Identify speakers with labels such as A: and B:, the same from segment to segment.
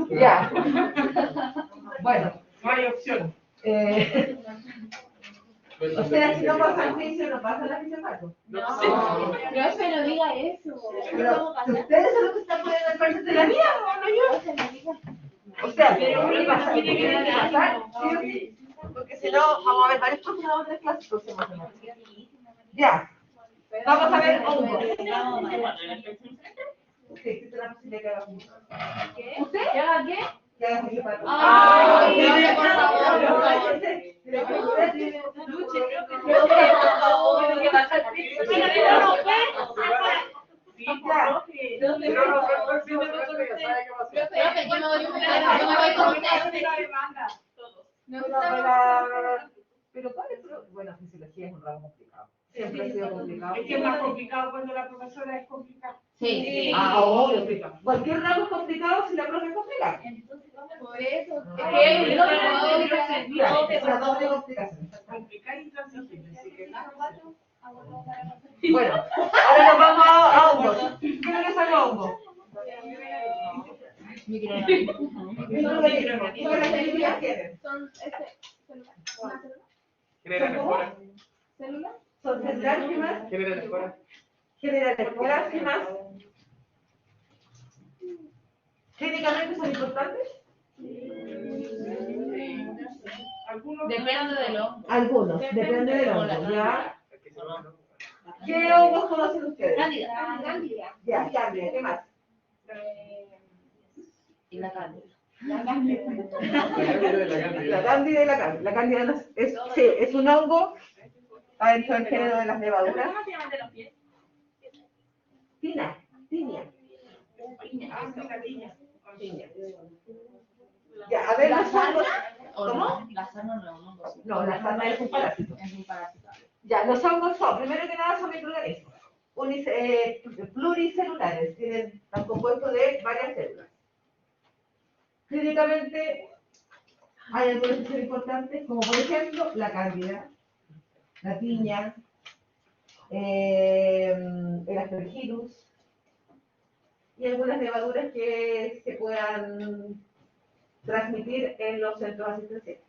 A: Ya. Bueno.
B: No hay opción.
A: O sea, si no pasa el juicio, no pasa la fisiopato.
C: No, profe, no diga eso.
A: Pero si ustedes son los que están poniendo el parte de la vida, no yo. O sea, pero ¿qué pasa? ¿Qué tiene que pasar? Sí o sí. Porque si no, vamos a ver varios profesores de clases próximas semanas. Ya. Vamos a ver hongos. Sí, existe la posibilidad que haga juntos.
C: ¿Usted? ¿Que haga qué?
A: Que haga fisiopato.
C: Ay, por favor.
A: Pero bueno, fisiología es un ramo complicado. Siempre ha sido complicado.
B: Es que es más complicado cuando la profesora es complicada.
C: Sí.
A: Obvio. Cualquier ramo es complicado si la profe es complicada.
C: Por eso.
A: Es una doble complicación.
B: Complicar y transigente.
A: Bueno, ahora nos vamos a hongos. ¿Qué es lo que saca hongos? Microorganismos. ¿Qué características tienen?
C: Son
B: Genera esporas.
C: células.
A: Son celulares, ¿qué más?
B: Genera esporas.
A: Generan esporas, ¿qué más? ¿Clínicamente son importantes?
B: Algunos.
C: Depende del hongo.
A: Algunos, depende del hongo, ¿ya? ¿Qué hongos conocen ustedes?
C: Cándida.
A: Ya, cándida, ¿qué más?
C: Y la cándida.
A: La cándida y la cándida. La cándida es un hongo, está dentro del género de las levaduras.
C: ¿Cómo se llaman de los pies?
A: Tinia.
B: Piña.
A: Ya, a ver, los hongos.
C: ¿Cómo? La sarna no es un hongo.
A: No, la sarna es un parásito.
C: Es un parásito.
A: Ya, los hongos son, primero que nada, son microorganismos. Pluricelulares, están compuestos de varias células. Clínicamente, hay algunos que son importantes, como por ejemplo, la cándida, la piña, el aspergillus, y algunas levaduras que se puedan transmitir en los centros asistenciales.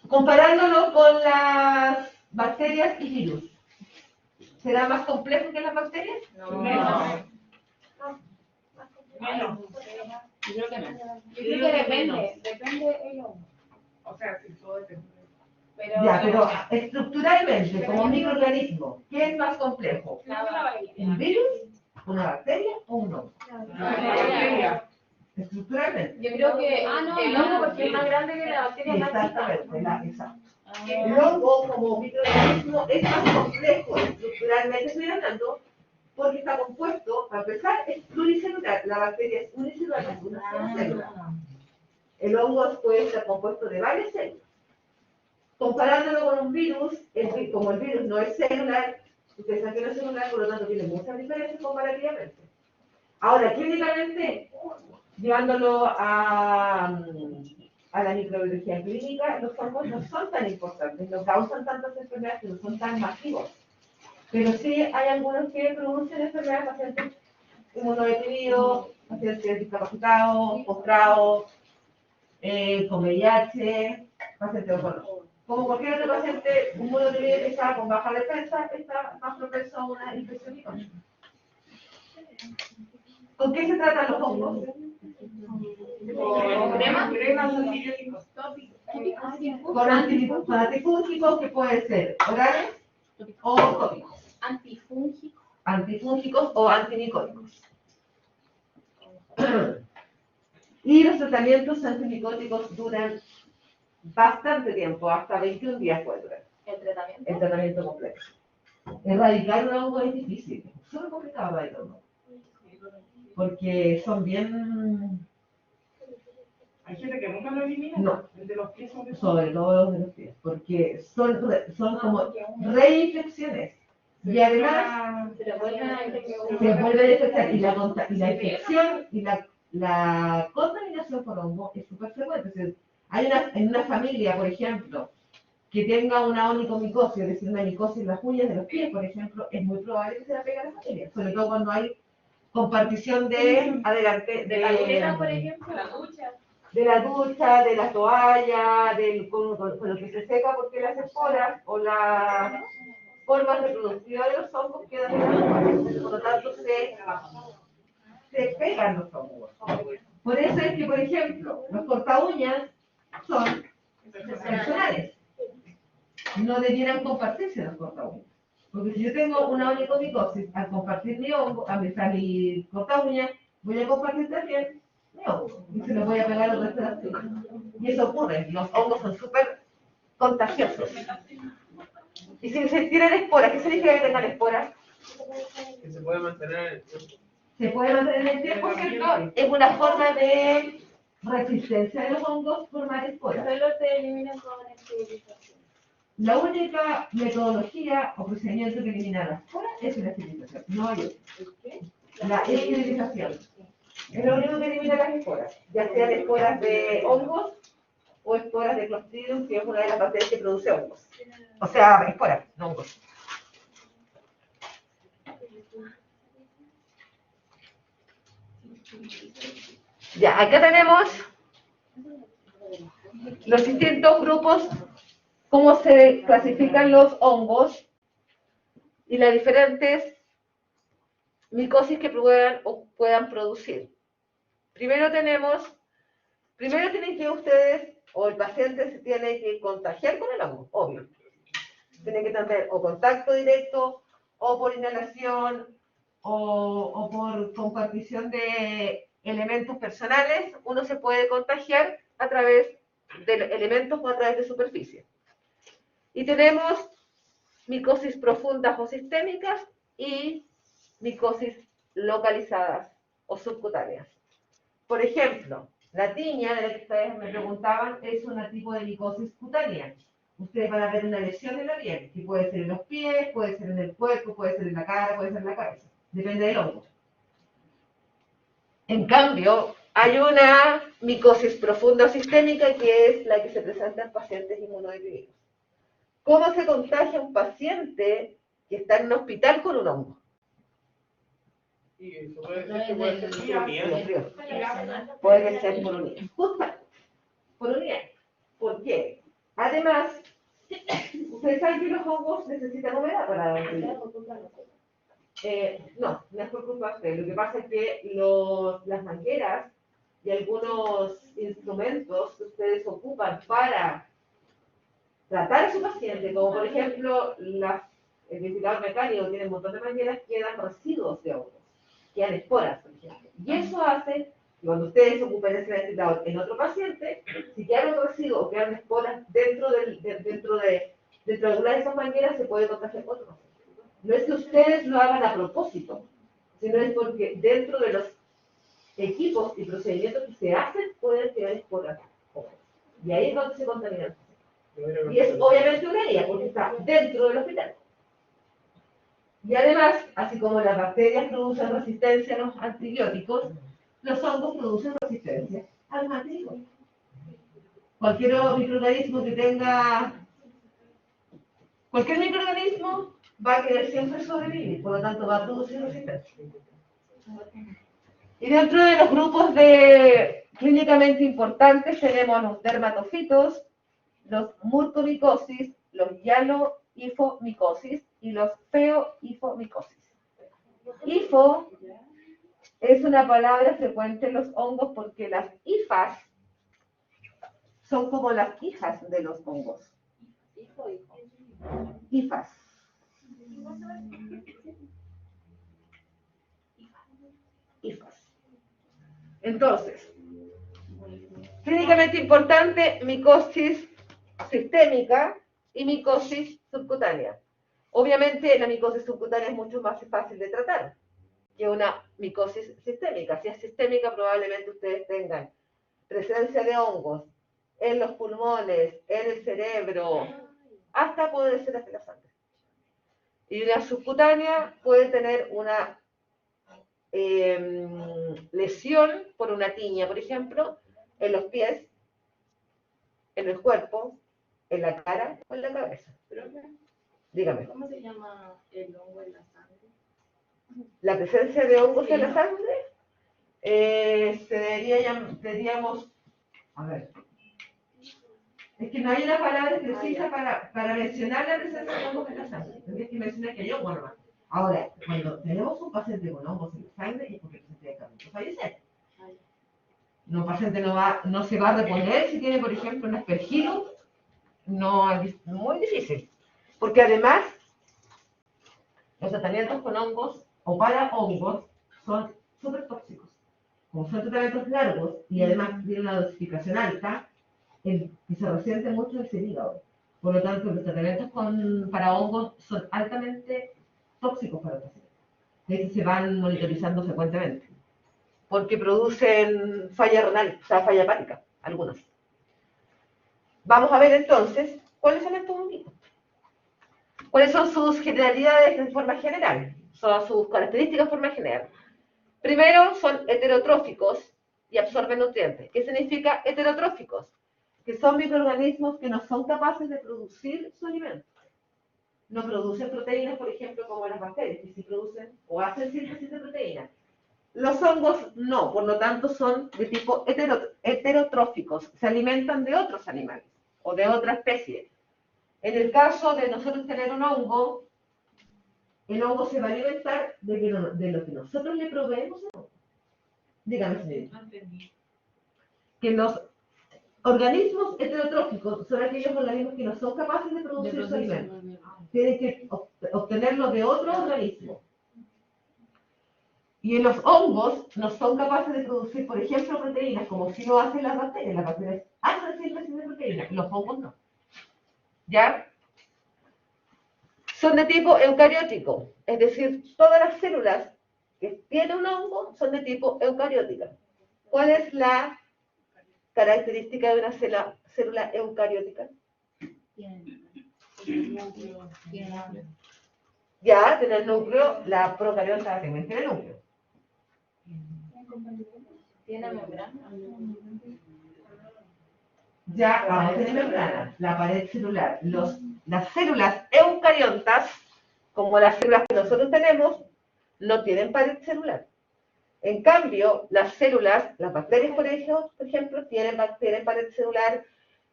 A: Comparándolo con las bacterias y virus, ¿será más complejo que las bacterias?
C: No.
B: Menos.
C: Yo creo que menos. Yo creo que depende el hongo.
B: O sea, si todo depende.
A: Ya, pero estructuralmente, como microorganismo, ¿qué es más complejo? ¿Un virus, una bacteria o un hongo? Estructuralmente.
C: Yo creo que el hongo porque es más grande que la bacteria más chica.
A: Exactamente, exacto. El hongo como microorganismo es más complejo estructuralmente, estoy hablando, porque está compuesto, para empezar, es pluricelular. La bacteria es unicelular, es una sola célula. El hongo puede estar compuesto de varias células. Comparándolo con un virus, como el virus no es celular, ustedes saben que no es celular, por lo tanto tiene muchas diferencias comparativamente. Ahora, clínicamente, llevándolo a la microbiología clínica, los hongos no son tan importantes, no causan tantas enfermedades, no son tan masivos. Pero sí hay algunos que producen enfermedades en pacientes inmunodeprimidos, pacientes discapacitados, postrados, con VIH, pacientes oncológicos. Como cualquier otro paciente inmunodeprimido que está con baja defensa, está más propenso a una infección crónica. ¿Con qué se tratan los hongos?
B: Cremas antibióticos.
A: Con antifúngicos que pueden ser orales o tópicos. Antifúngicos o antimicóticos. Y los tratamientos antimicóticos duran bastante tiempo, hasta 21 días puede durar. El tratamiento completo. Erradicar un hongo es difícil, es súper complicado erradicar un hongo. Porque son bien...
B: Hay gente que nunca lo elimina.
A: No.
B: El de los pies
A: sobre todo los de los pies, porque son como reinfecciones. Y además se vuelve a infectar y la infección y la contaminación por hongo es súper frecuente. Es decir, en una familia, por ejemplo, que tenga una onicomicosis, es decir, una micosis en las uñas de los pies, por ejemplo, es muy probable que se la pegue a la familia, sobre todo cuando hay compartición de adelante,
C: De la ducha, por ejemplo.
B: La ducha.
A: de la ducha, de la toalla, con lo que se seca, porque las esporas o las formas reproductivas de los hongos quedan en las uñas, por lo tanto se pegan los hongos. Por eso es que, por ejemplo, los corta uñas son personales. No debieran compartirse los corta uñas. Porque si yo tengo una onicomicosis, al compartir mi hongo, a mi corta uña, voy a compartir también mi hongo. Y se lo voy a pegar al resto de las uñas. Y eso ocurre. Los hongos son súper contagiosos. Y si se tiran esporas, ¿qué significa que tengan esporas?
D: Que se puede mantener en el tiempo.
A: Se puede mantener en el tiempo, ¿cierto? Es una forma de resistencia de los hongos formar esporas.
C: Solo se eliminan con esterilización.
A: La única metodología o procedimiento que elimina las esporas es la esterilización, no hay otra. La esterilización es lo único que elimina las esporas, ya sean esporas de hongos o esporas de Clostridium, que es una de las bacterias que produce hongos. O sea, esporas, no hongos. Ya, acá tenemos los distintos grupos, cómo se clasifican los hongos y las diferentes micosis que puedan producir. Primero tienen que ustedes, o el paciente se tiene que contagiar con el hongo, obvio. Tienen que tener o contacto directo, o por inhalación, o por compartición de elementos personales. Uno se puede contagiar a través de elementos o a través de superficie. Y tenemos micosis profundas o sistémicas y micosis localizadas o subcutáneas. Por ejemplo, la tiña de la que ustedes me preguntaban es un tipo de micosis cutánea. Ustedes van a ver una lesión en la piel, que puede ser en los pies, puede ser en el cuerpo, puede ser en la cara, puede ser en la cabeza. Depende del hongo. En cambio, hay una micosis profunda o sistémica que es la que se presenta en pacientes inmunodeprimidos. ¿Cómo se contagia un paciente que está en un hospital con un hongo?
D: Y eso puede ser que puede ser neumonía.
A: Puede ser por unidad. ¿Por qué? Además, ustedes saben que los hongos necesitan humedad para vivir. No es por culpa de. Lo que pasa es que las mangueras y algunos instrumentos que ustedes ocupan para tratar a su paciente, como por ejemplo el ventilador mecánico tiene un montón de mangueras, quedan residuos de hongos, quedan esporas, por ejemplo. Y eso hace que cuando ustedes ocupen ese ventilador en otro paciente, si quedan un residuo o quedan esporas dentro de alguna de esas mangueras, se puede contagiar otro paciente. No es que ustedes lo hagan a propósito, sino es porque dentro de los equipos y procedimientos que se hacen pueden quedar esporas. Y ahí es donde se contaminan. Y es obviamente una herida, porque está dentro del hospital. Y además, así como las bacterias producen resistencia a los antibióticos, los hongos producen resistencia a los antibióticos. Cualquier microorganismo va a querer siempre sobrevivir, por lo tanto va a producir resistencia. Y dentro de los grupos clínicamente importantes tenemos los dermatofitos, los mucormicosis, los hialoifomicosis y los feoifomicosis. Hifo es una palabra frecuente en los hongos porque las hifas son como las hijas de los hongos. Hifas. Entonces, clínicamente importante, micosis sistémica y micosis subcutánea. Obviamente la micosis subcutánea es mucho más fácil de tratar que una micosis sistémica. Si es sistémica, probablemente ustedes tengan presencia de hongos en los pulmones, en el cerebro, hasta puede ser hasta la sangre. Y una subcutánea puede tener una lesión por una tiña, por ejemplo, en los pies, en el cuerpo, ¿En la cara o en la cabeza? Dígame.
C: ¿Cómo se llama el hongo en la sangre?
A: La presencia de hongos en la sangre se diríamos, a ver, es que no hay una palabra precisa para mencionar la presencia de hongos en la sangre. Tendrías que mencionar que hay hongos nomás. Ahora, cuando tenemos un paciente con hongos en la sangre es porque el paciente está a fallecer. Un paciente no se va a reponer si tiene, por ejemplo, un aspergillus. No, es muy difícil. Porque además, los tratamientos con hongos o para hongos son súper tóxicos. Como son tratamientos largos y además tienen una dosificación alta, el que se resiente mucho es el hígado. Por lo tanto, los tratamientos para hongos son altamente tóxicos para el paciente. De hecho, se van monitorizando frecuentemente. Porque producen falla renal, o sea, falla hepática, algunos. Vamos a ver entonces cuáles son estos honguitos. ¿Cuáles son sus generalidades en forma general? Son sus características en forma general. Primero, son heterotróficos y absorben nutrientes. ¿Qué significa heterotróficos? Que son microorganismos que no son capaces de producir su alimento. No producen proteínas, por ejemplo, como las bacterias, que sí producen o hacen síntesis de proteínas. Los hongos no, por lo tanto son de tipo heterotróficos, se alimentan de otros animales o de otra especie. En el caso de nosotros tener un hongo, el hongo se va a alimentar de lo que nosotros le proveemos. Dígame, señorita. Que los organismos heterotróficos son aquellos organismos que no son capaces de producir su alimento. Tienen que obtenerlo de otro organismo. Y en los hongos no son capaces de producir, por ejemplo, proteínas, como si lo hacen las bacterias. Las bacterias hacen síntesis de proteínas, los hongos no. ¿Ya? Son de tipo eucariótico, es decir, todas las células que tienen un hongo son de tipo eucariótica. ¿Cuál es la característica de una célula eucariótica? Ya, tiene el núcleo, la procariota también tiene núcleo.
C: ¿Tiene membrana?
A: Ya, vamos a tener membrana, la pared celular. Las células eucariontas, como las células que nosotros tenemos, no tienen pared celular. En cambio, las células, las bacterias, por ejemplo, tienen pared celular,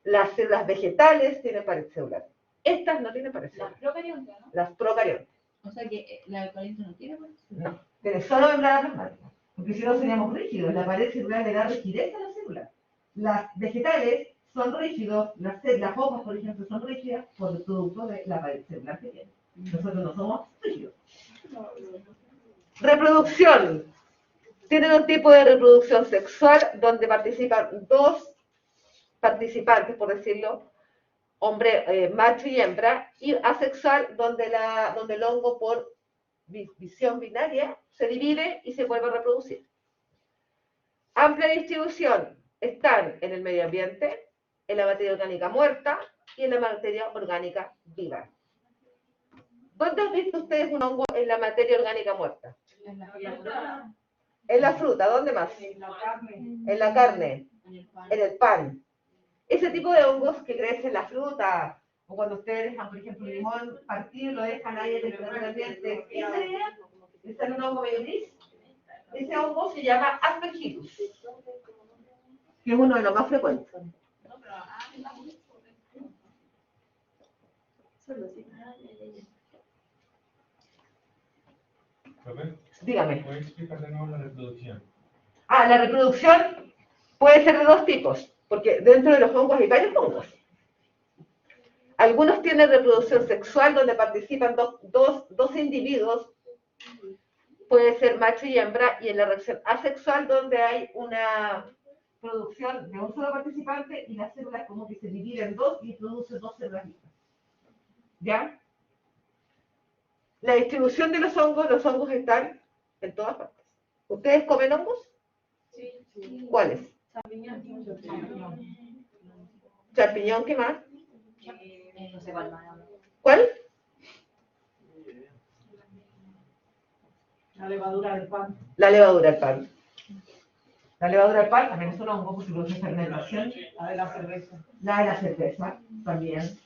A: las células vegetales tienen pared celular. Estas no tienen pared celular.
C: Las procariontas, ¿no?
A: Las procariontas.
C: O sea que la eucariota no tiene pared celular.
A: No, tiene solo membrana plasmática. Porque si no seríamos rígidos, la pared celular le da rigidez a la célula. Las vegetales son rígidos, las hojas, por ejemplo, son rígidas por el producto de la pared celular que tienen. Nosotros no somos rígidos. Reproducción. Tienen un tipo de reproducción sexual donde participan dos participantes, por decirlo, hombre, macho y hembra, y asexual donde el hongo por visión binaria se divide y se vuelve a reproducir. Amplia distribución. Están en el medio ambiente, en la materia orgánica muerta y en la materia orgánica viva. ¿Dónde han visto ustedes un hongo en la materia orgánica muerta?
C: En la fruta.
A: En la fruta, ¿dónde más?
B: En la carne.
A: En la carne,
C: En el pan.
A: en el pan. Ese tipo de hongos que crecen en la fruta, o cuando ustedes dejan, por ejemplo, un limón partido y lo dejan ahí a temperatura ambiente, ese es un hongo medio gris. Ese hongo se llama Aspergillus, que es uno de los más frecuentes.
D: ¿Profe?
A: Dígame.
D: ¿Puede explicar de nuevo la reproducción?
A: La reproducción puede ser de dos tipos, porque dentro de los hongos hay varios hongos. Algunos tienen reproducción sexual donde participan dos individuos, puede ser macho y hembra, y en la reacción asexual donde hay una producción de un solo participante y las células como que se dividen en dos y producen dos células mismas. ¿Ya? La distribución de los hongos están en todas partes. ¿Ustedes comen hongos?
C: Sí.
A: ¿Cuáles?
C: Champiñón.
A: Champiñón, ¿qué más?
C: No sé cuál más.
A: ¿Cuál?
B: La levadura del pan.
A: La levadura del pan. La levadura del pan también es un hongo porque produce fermentación.
B: La de la cerveza.
A: La de la cerveza también.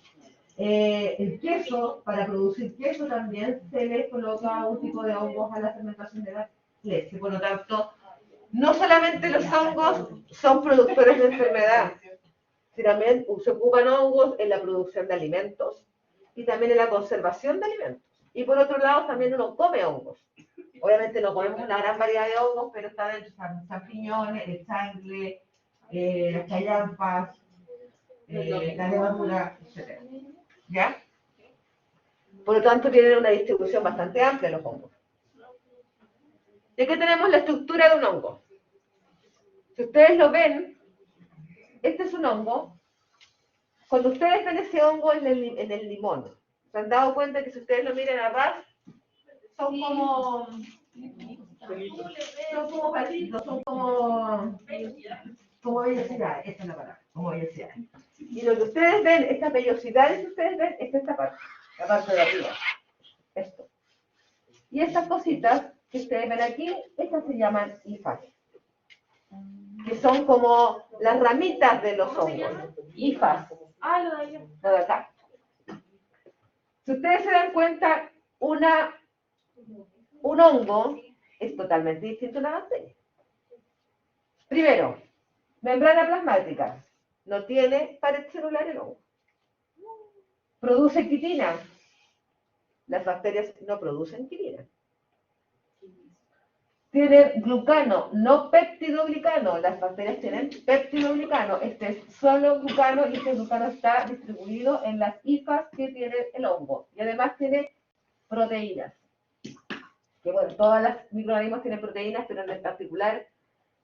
A: El queso, para producir queso también se le coloca un tipo de hongos a la fermentación de la leche. Por lo tanto, no solamente los hongos son productores de enfermedad, sino también se ocupan hongos en la producción de alimentos y también en la conservación de alimentos. Y por otro lado, también uno come hongos. Obviamente no comemos una gran variedad de hongos, pero está dentro de champiñones, el changle, las callampas, la levadura, etc. ¿Ya? Por lo tanto, tienen una distribución bastante amplia los hongos. Y aquí tenemos la estructura de un hongo. Si ustedes lo ven, este es un hongo. Cuando ustedes ven ese hongo en el limón, ¿se han dado cuenta que si ustedes lo miran atrás, son como palitos, son como vellosidades, esa es la palabra, como vellosidades. Y lo que ustedes ven, estas vellosidades que ustedes ven, es esta parte, la parte de arriba, esto. Y estas cositas que ustedes ven aquí, estas se llaman hifas, que son como las ramitas de los hongos, hifas, lo de acá. Si ustedes se dan cuenta, un hongo es totalmente distinto a una bacteria. Primero, membrana plasmática. No tiene pared celular el hongo. Produce quitina. Las bacterias no producen quitina. Tiene glucano, no peptidoglicano. Las bacterias tienen peptidoglicano. Este es solo glucano y este glucano está distribuido en las hifas que tiene el hongo. Y además tiene proteínas. Que bueno, todas las microorganismos tienen proteínas, pero en particular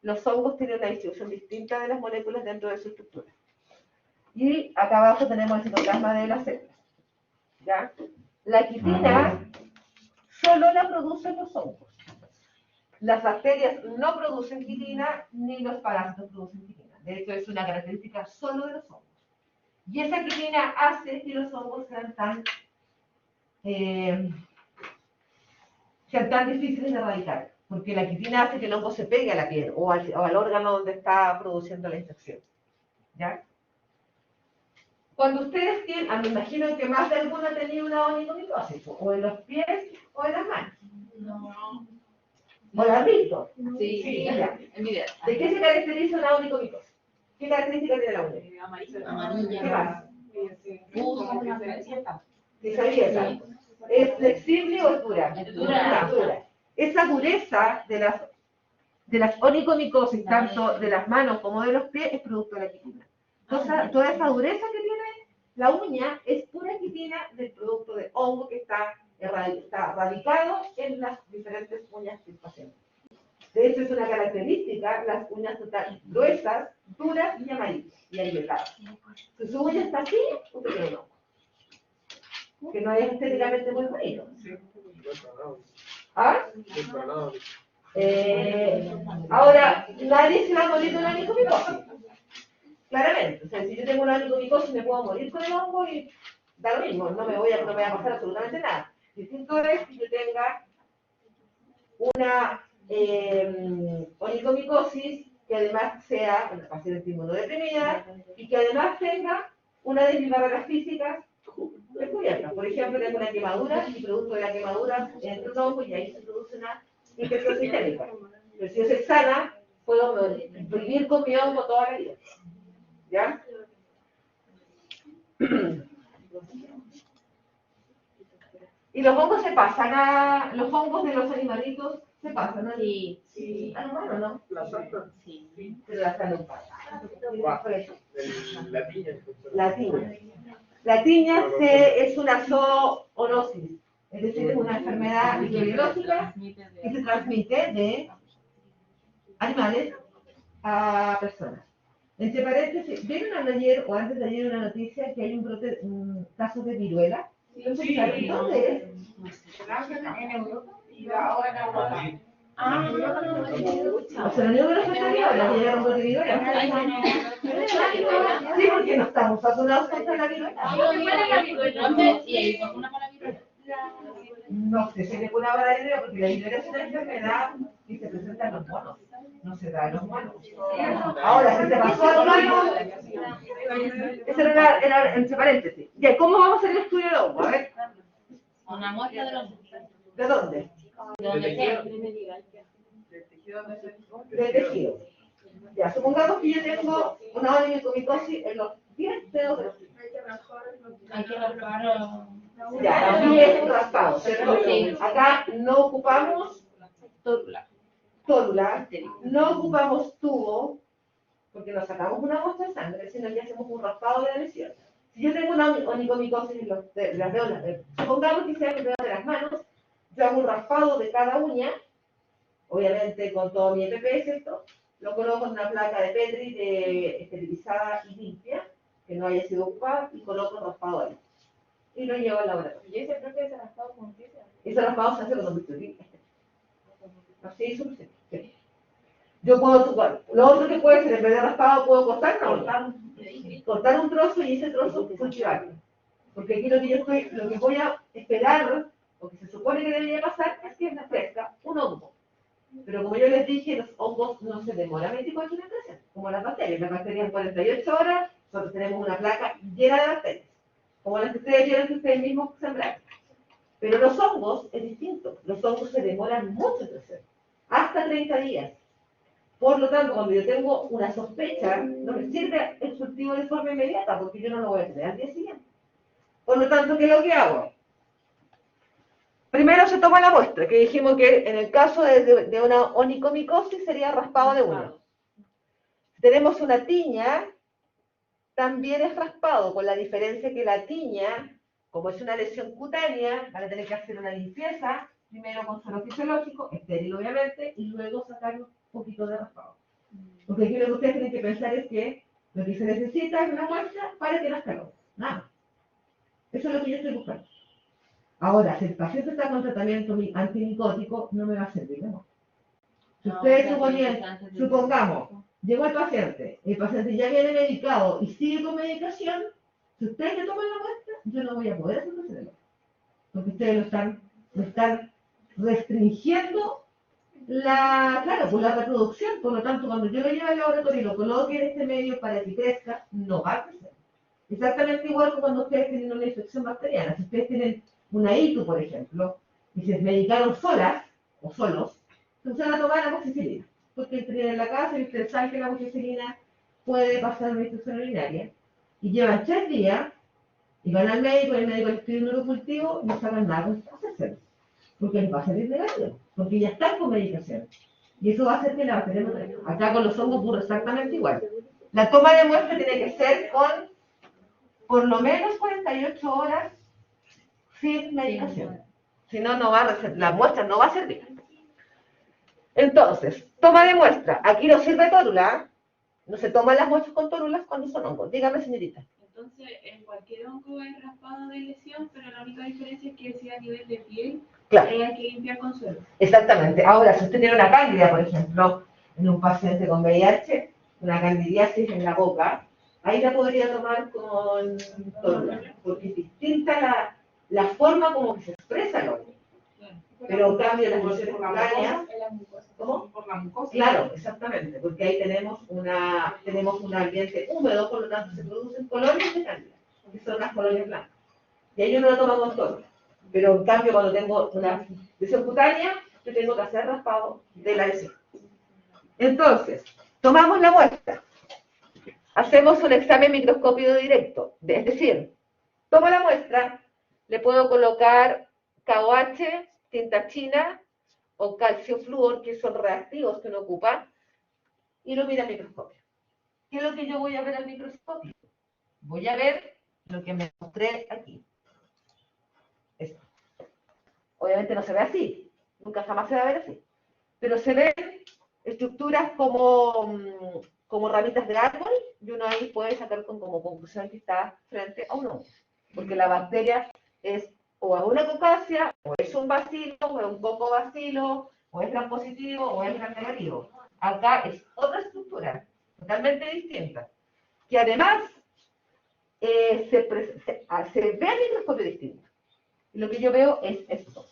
A: los hongos tienen una distribución distinta de las moléculas dentro de su estructura. Y acá abajo tenemos el citoplasma de las células. ¿Ya? La quitina solo la producen los hongos. Las bacterias no producen quitina, ni los parásitos producen quitina. De hecho, es una característica solo de los hongos. Y esa quitina hace que los hongos sean tan difíciles de erradicar, porque la quitina hace que el hongo se pegue a la piel o al órgano donde está produciendo la infección. ¿Ya? Cuando ustedes tienen, me imagino que más de alguno ha tenido una onicomicosis, o en los pies o en las manos.
C: No.
A: ¿O la has visto?
C: Sí,
A: ya.
C: en video.
A: ¿De qué se caracteriza una onicomicosis? ¿Qué característica tiene la uña?
C: Amarilla.
A: ¿Qué más?
C: Sí,
A: ¿Se aprieta? ¿Es flexible o es dura?
C: Es dura.
A: Dura. Esa dureza de las onicomicosis, tanto de las manos como de los pies, es producto de la quitina. Entonces, toda esa dureza que tiene la uña es pura quitina del producto de hongo que está radicado en las diferentes uñas del paciente. De hecho, es una característica, las uñas están gruesas, duras y amarillas, y agrietadas. Si su uña está así, usted tiene un hongo. Que no es estéticamente muy bonito. ¿Ah? Ahora, nadie se va a morir de una onicomicosis. Claramente. O sea, si yo tengo una onicomicosis, me puedo morir con el hongo y da lo mismo. No me va a pasar absolutamente nada. Distinto es que yo tenga una onicomicosis que además sea una paciente inmunodeprimida y que además tenga una de mis barreras físicas descubiertas. Por ejemplo, tengo una quemadura y producto de la quemadura entra un hongo y ahí se produce una infección sistémica. Pero si yo soy sana, puedo vivir con mi hongo toda la vida. ¿Ya? Y los hongos se pasan los hongos de los animalitos se pasan, ¿no?
C: Sí.
A: Al humano, ¿no?
D: La santa.
C: Sí.
A: Pero la salud pasa.
D: La tiña.
A: La tiña. La tiña es una zoonosis, es decir, es una enfermedad microbiológica que se transmite de animales a personas. Entre paréntesis, ¿vieron ayer o antes de ayer una noticia que hay un caso de viruela?
B: Sí.
A: ¿Dónde es?
B: En Europa y ahora en Europa.
A: O sea, lo único que nos falta es viruela, que llegaron con viruela. Sí, porque no estamos vacunados contra la viruela.
C: ¿Dónde? ¿Y hay vacuna para la viruela?
A: No sé si le pone a la viruela porque la viruela es una enfermedad que se presenta en los monos. No no se da en los humanos. Ahora, si se pasó a humanos, eso era entre paréntesis. Ya, ¿cómo vamos a hacer el estudio del hongo? A ver,
C: Una muestra de los...
A: ¿de dónde?
C: De donde sea.
A: Del tejido. Ya, supongamos que yo tengo una onicomicosis en los 10 dedos de los pies.
C: Hay que rascar...
A: Ya, aquí es raspado, ¿cierto?
C: Sí.
A: Acá no ocupamos
C: Tórula.
A: tórula, no ocupamos tubo, porque nos sacamos una muestra de sangre, sino que hacemos un raspado de la lesión. Si yo tengo una onicomicosis en las dedos, supongamos que sea en los dedos de las manos, yo hago un raspado de cada uña, obviamente con todo mi EPP, ¿cierto? Lo coloco en una placa de Petri esterilizada y limpia, que no haya sido ocupada, y coloco el raspado ahí. Y lo llevo al laboratorio.
C: Yo ese creo que ese raspado con qué se hace.
A: Ese raspado se hace con un bisturí. Así es suficiente. Sí. Yo puedo tocar. Lo otro que puede ser, en vez de raspado, puedo cortar un trozo y ese trozo cultivarlo. Porque aquí lo que voy a esperar, o que se supone que debería pasar, es que crezca un hongo. Pero como yo les dije, los hongos no se demoran 24 horas en crecer, como las bacterias. Las bacterias en 48 horas, nosotros tenemos una placa llena de bacterias, como las que ustedes vieron que ustedes mismos sembraron. Pero los hongos es distinto. Los hongos se demoran mucho en crecer, hasta 30 días. Por lo tanto, cuando yo tengo una sospecha, no me sirve el cultivo de forma inmediata, porque yo no lo voy a tener al día siguiente. Por lo tanto, ¿qué es lo que hago? Primero se toma la muestra, que dijimos que en el caso de una onicomicosis sería raspado de uña. Si tenemos una tiña, también es raspado, con la diferencia que la tiña, como es una lesión cutánea, van a tener que hacer una limpieza, primero con suelo fisiológico, estéril obviamente, y luego sacar un poquito de raspado. Porque aquí lo que ustedes tienen que pensar es que lo que se necesita es una muestra para que nazca el hongo. Nada. Eso es lo que yo estoy buscando. Ahora, si el paciente está con tratamiento antimicótico, no me va a servir, ¿no? Si ustedes supongamos, llegó el paciente ya viene medicado y sigue con medicación, si ustedes le toman la muestra, yo no voy a poder hacer el hongo. Porque ustedes lo están restringiendo la reproducción. Por lo tanto, cuando yo lo lleve al laboratorio y lo coloque en este medio para que crezca, no va a crecer. Exactamente igual que cuando ustedes tienen una infección bacteriana. Si ustedes tienen una ITU, por ejemplo, y se medicaron solas o solos, se van a tomar amoxicilina, porque tienen en la casa y ustedes saben que la amoxicilina puede pasar una infección urinaria, y llevan 3 días, y van al médico, y el médico les pide un neurocultivo, y no saben nada con hacerse, porque les va a salir negativo, porque ya están con medicación, y eso va a hacer que la bacteria no crezca. Acá con los hongos ocurre exactamente igual. La toma de muestra tiene que ser con por lo menos 48 horas sin medicación. Si no, la muestra no va a servir. Entonces, toma de muestra. Aquí no sirve tórula. No se toman las muestras con tórulas cuando son hongos. Dígame, señorita.
E: Entonces, en cualquier hongo es raspado de lesión, pero la única diferencia es que si a nivel de piel,
A: Claro.
E: hay que limpiar con suelo.
A: Exactamente. Ahora, si usted tiene una cándida, por ejemplo, en un paciente con VIH, una candidiasis en la boca, ahí la podría tomar con tórula, porque es distinta la forma como que se expresa el hongo. Pero en cambio las lesiones cutáneas, ¿cómo?
B: Por la mucosa.
A: Claro, exactamente, porque ahí tenemos un ambiente húmedo, por lo tanto se producen colonias de cándida, que son las colonias blancas. Y ahí uno lo toma con tórula. Pero en cambio cuando tengo una lesión cutánea, yo tengo que hacer raspado de la lesión. Entonces, tomamos la muestra. Hacemos un examen microscópico directo, es decir, tomo la muestra, le puedo colocar KOH, tinta china o calcio flúor, que son reactivos que uno ocupa, y lo mira al microscopio. ¿Qué es lo que yo voy a ver al microscopio? Voy a ver lo que me mostré aquí. Esto. Obviamente no se ve así, nunca jamás se va a ver así, pero se ven estructuras como ramitas de árbol, y uno ahí puede sacar como conclusión que está frente a un hongo, porque la bacteria es o a una cocacia, o es un bacilo, o es un cocobacilo, o es gran positivo, o es gran negativo. Acá es otra estructura, totalmente distinta, que además se ve al microscopio distinto. Y lo que yo veo es esto.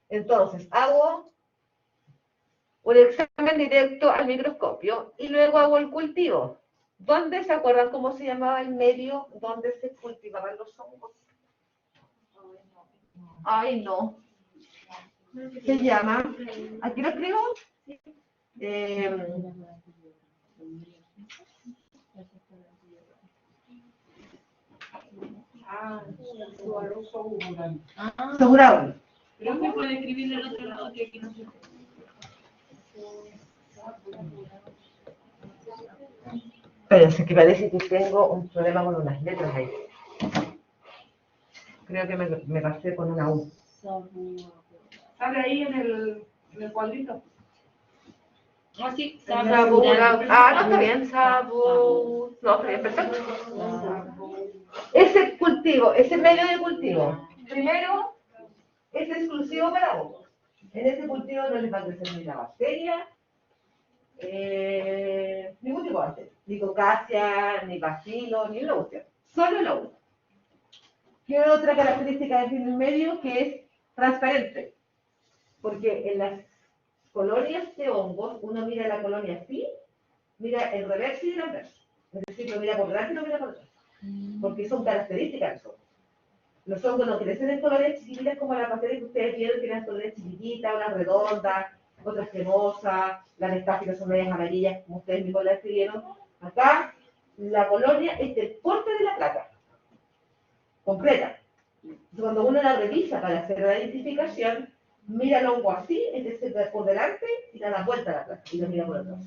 A: Entonces, hago un examen directo al microscopio y luego hago el cultivo. ¿Dónde se acuerdan cómo se llamaba el medio donde se cultivaban los hongos? Ay, no. Se llama, aquí lo escribo, Segurado.
E: Pero se puede escribir del otro lado que aquí no se puede.
A: Espérense, que parece que tengo un problema con unas letras ahí. Creo que me pasé con una U.
B: Sale ahí en el cuadrito.
C: Ah, sí,
A: Segurado. Ah, no, está bien, sabu. No, está bien, perfecto. Ese cultivo, ese medio de cultivo, primero, es exclusivo para hongos. En ese cultivo no les va a crecer ni la bacteria, ningún tipo de bacteria, ni cocacia, ni bacilo, ni la cuestión, solo el hongo. Tiene otra característica del medio que es transparente, porque en las colonias de hongos uno mira la colonia así, mira el reverso y el anverso, es decir, lo mira por delante y lo mira por detrás, porque son características de los hongos. Los hongos no crecen en colonias chiquititas como las bacterias que ustedes vieron, que eran colonias chiquititas, unas redondas, otras cremosas, las estáficas son medias amarillas, como ustedes mismos las escribieron. Acá, la colonia es del porte de la placa, completa. Entonces, cuando uno la revisa para hacer la identificación, mira el hongo así, es decir, por delante, y da la vuelta a la placa, y lo mira por atrás.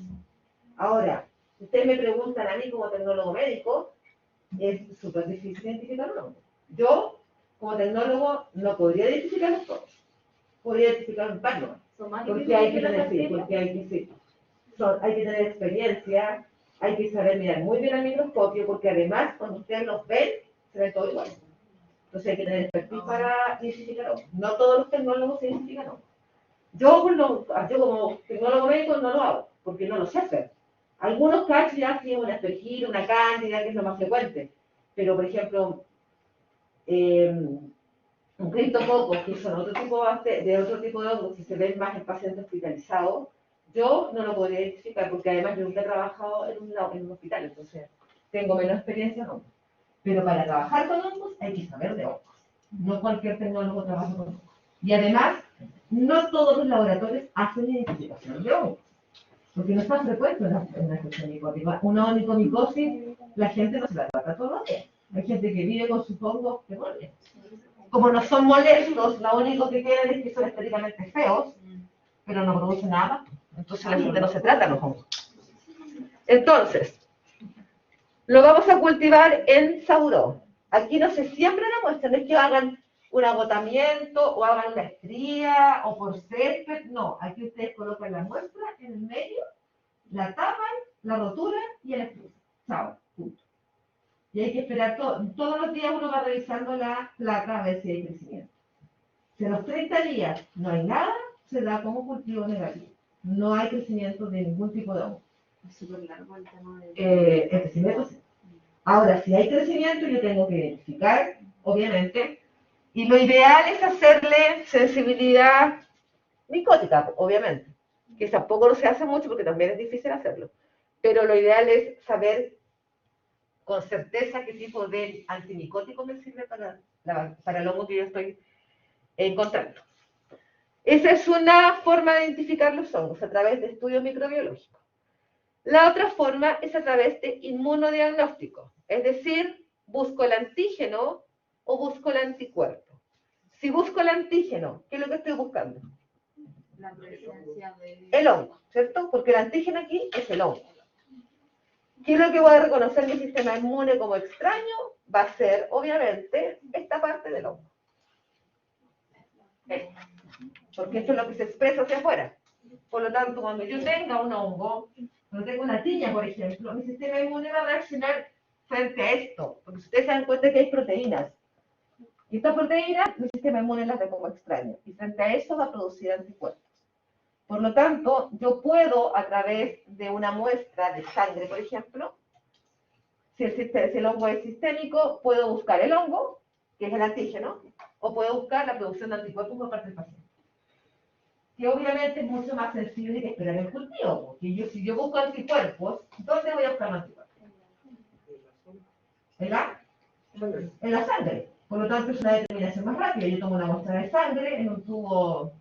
A: Ahora, si ustedes me preguntan a mí como tecnólogo médico, es súper difícil identificar un hongo. Yo, como tecnólogo, no podría identificarlos todos. Podría identificar un par nomás. Porque hay que tener, sí, porque hay que, sí. Hay que tener experiencia, hay que saber mirar muy bien al microscopio, porque además, cuando ustedes los ven, se ven todo igual. Entonces hay que tener expertise para identificar hongos. No todos los tecnólogos se identifican hongos. Yo como tecnólogo médico no lo hago, porque no lo sé hacer. Algunos casos ya tienen una aspergila, una cándida, que es lo más frecuente. Pero, por ejemplo, un criptococo, que son otro tipo de hongos que se ven más en pacientes hospitalizados, yo no lo podría identificar, porque además yo nunca he trabajado en un hospital, entonces tengo menos experiencia en hongos. Pero para trabajar con hongos hay que saber de hongos. No cualquier tecnólogo trabaja con hongos. Y además, no todos los laboratorios hacen identificación de hongos, porque no es tan frecuente en la infección micótica. Una onicomicosis, la gente no se la trata todos los días. Hay gente que vive con sus hongos que mueren. Como no son molestos, lo único que queda es que son estéticamente feos, pero no producen nada. Entonces la gente no se trata los hongos. Entonces, lo vamos a cultivar en sauró. Aquí no se siembra la muestra, no es que hagan un agotamiento o hagan la estría o por césped, no. Aquí ustedes colocan la muestra en el medio, la tapan, la roturan y el extruyen. Chao, punto. Y hay que esperar todos los días uno va revisando la placa a ver si hay crecimiento. Si a los 30 días no hay nada, se da como cultivo negativo. No hay crecimiento de ningún tipo de hongo.
C: Es súper largo el tema de...
A: El crecimiento sí. Ahora, si hay crecimiento, yo tengo que identificar, obviamente, y lo ideal es hacerle sensibilidad micótica, obviamente, que tampoco no se hace mucho porque también es difícil hacerlo. Pero lo ideal es saber con certeza qué tipo de antimicótico me sirve para el hongo que yo estoy encontrando. Esa es una forma de identificar los hongos, a través de estudios microbiológicos. La otra forma es a través de inmunodiagnóstico, es decir, busco el antígeno o busco el anticuerpo. Si busco el antígeno, ¿qué es lo que estoy buscando?
C: La presencia de...
A: El hongo, ¿cierto? Porque el antígeno aquí es el hongo. ¿Qué es lo que voy a reconocer mi sistema inmune como extraño? Va a ser, obviamente, esta parte del hongo. Porque esto es lo que se expresa hacia afuera. Por lo tanto, cuando yo tenga un hongo, cuando tengo una tiña, por ejemplo, mi sistema inmune va a reaccionar frente a esto. Porque si ustedes se dan cuenta que hay proteínas. Y estas proteínas, mi sistema inmune las ve como extraño. Y frente a eso va a producir anticuerpos. Por lo tanto, yo puedo, a través de una muestra de sangre, por ejemplo, si el hongo es sistémico, puedo buscar el hongo, que es el antígeno, o puedo buscar la producción de anticuerpos por parte del paciente. que obviamente es mucho más sensible que esperar el cultivo, porque si yo busco anticuerpos, ¿dónde voy a buscar los anticuerpos? En la sangre. Por lo tanto, es una determinación más rápida. Yo tomo una muestra de sangre en un tubo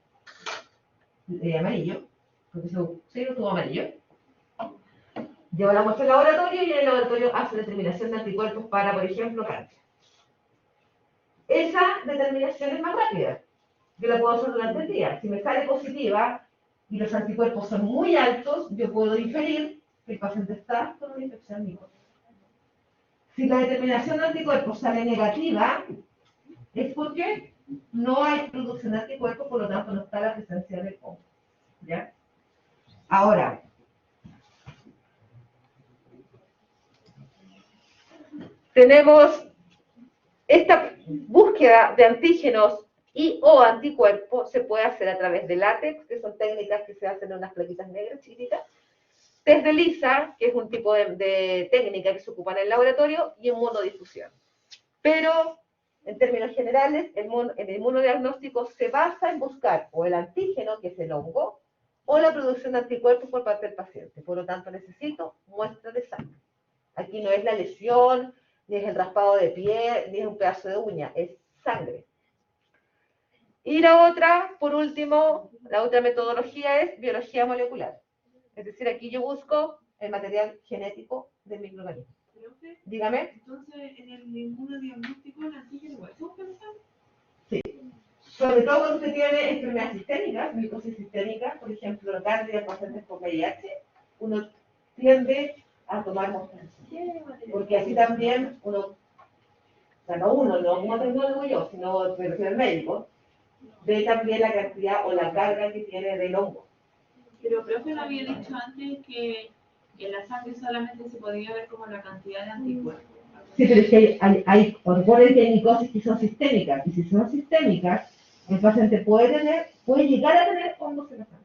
A: amarillo, porque sí, un tubo amarillo. Llevo la muestra al laboratorio y en el laboratorio hace determinación de anticuerpos para, por ejemplo, cáncer. Esa determinación es más rápida. Yo la puedo hacer durante el día. Si me sale positiva y los anticuerpos son muy altos, yo puedo inferir que el paciente está con una infección micótica. Si la determinación de anticuerpos sale negativa, es porque no hay producción de anticuerpos, por lo tanto no está la presencia del hongo. ¿Ya? Ahora, tenemos esta búsqueda de antígenos y o anticuerpos se puede hacer a través de látex, que son técnicas que se hacen en unas plaquitas negras chiquititas, test de Lisa, que es un tipo de técnica que se ocupa en el laboratorio, y inmunodifusión. Pero, en términos generales, el inmunodiagnóstico se basa en buscar o el antígeno, que es el hongo, o la producción de anticuerpos por parte del paciente. Por lo tanto, necesito muestra de sangre. Aquí no es la lesión, ni es el raspado de piel, ni es un pedazo de uña, es sangre. Y la otra, por último, la otra metodología es biología molecular. Es decir, aquí yo busco el material genético del microorganismo. Dígame.
E: Entonces, en el inmunodiagnóstico, el antígeno igual se busca en sangre.
A: Sí. Sobre todo cuando usted tiene enfermedades sistémicas, micosis sistémica, por ejemplo, cándida, pacientes con VIH, uno tiende a tomar muestras. Porque así también uno, o sea, no como tecnólogo yo, sino el médico, ve también la cantidad o la carga que tiene del hongo.
E: Pero profe no había dicho antes que en la sangre solamente se podía ver como la cantidad de anticuerpos.
A: Sí, pero es que hay hormonas de micosis que son sistémicas, y si son sistémicas, el paciente puede llegar a tener hongos en la sangre.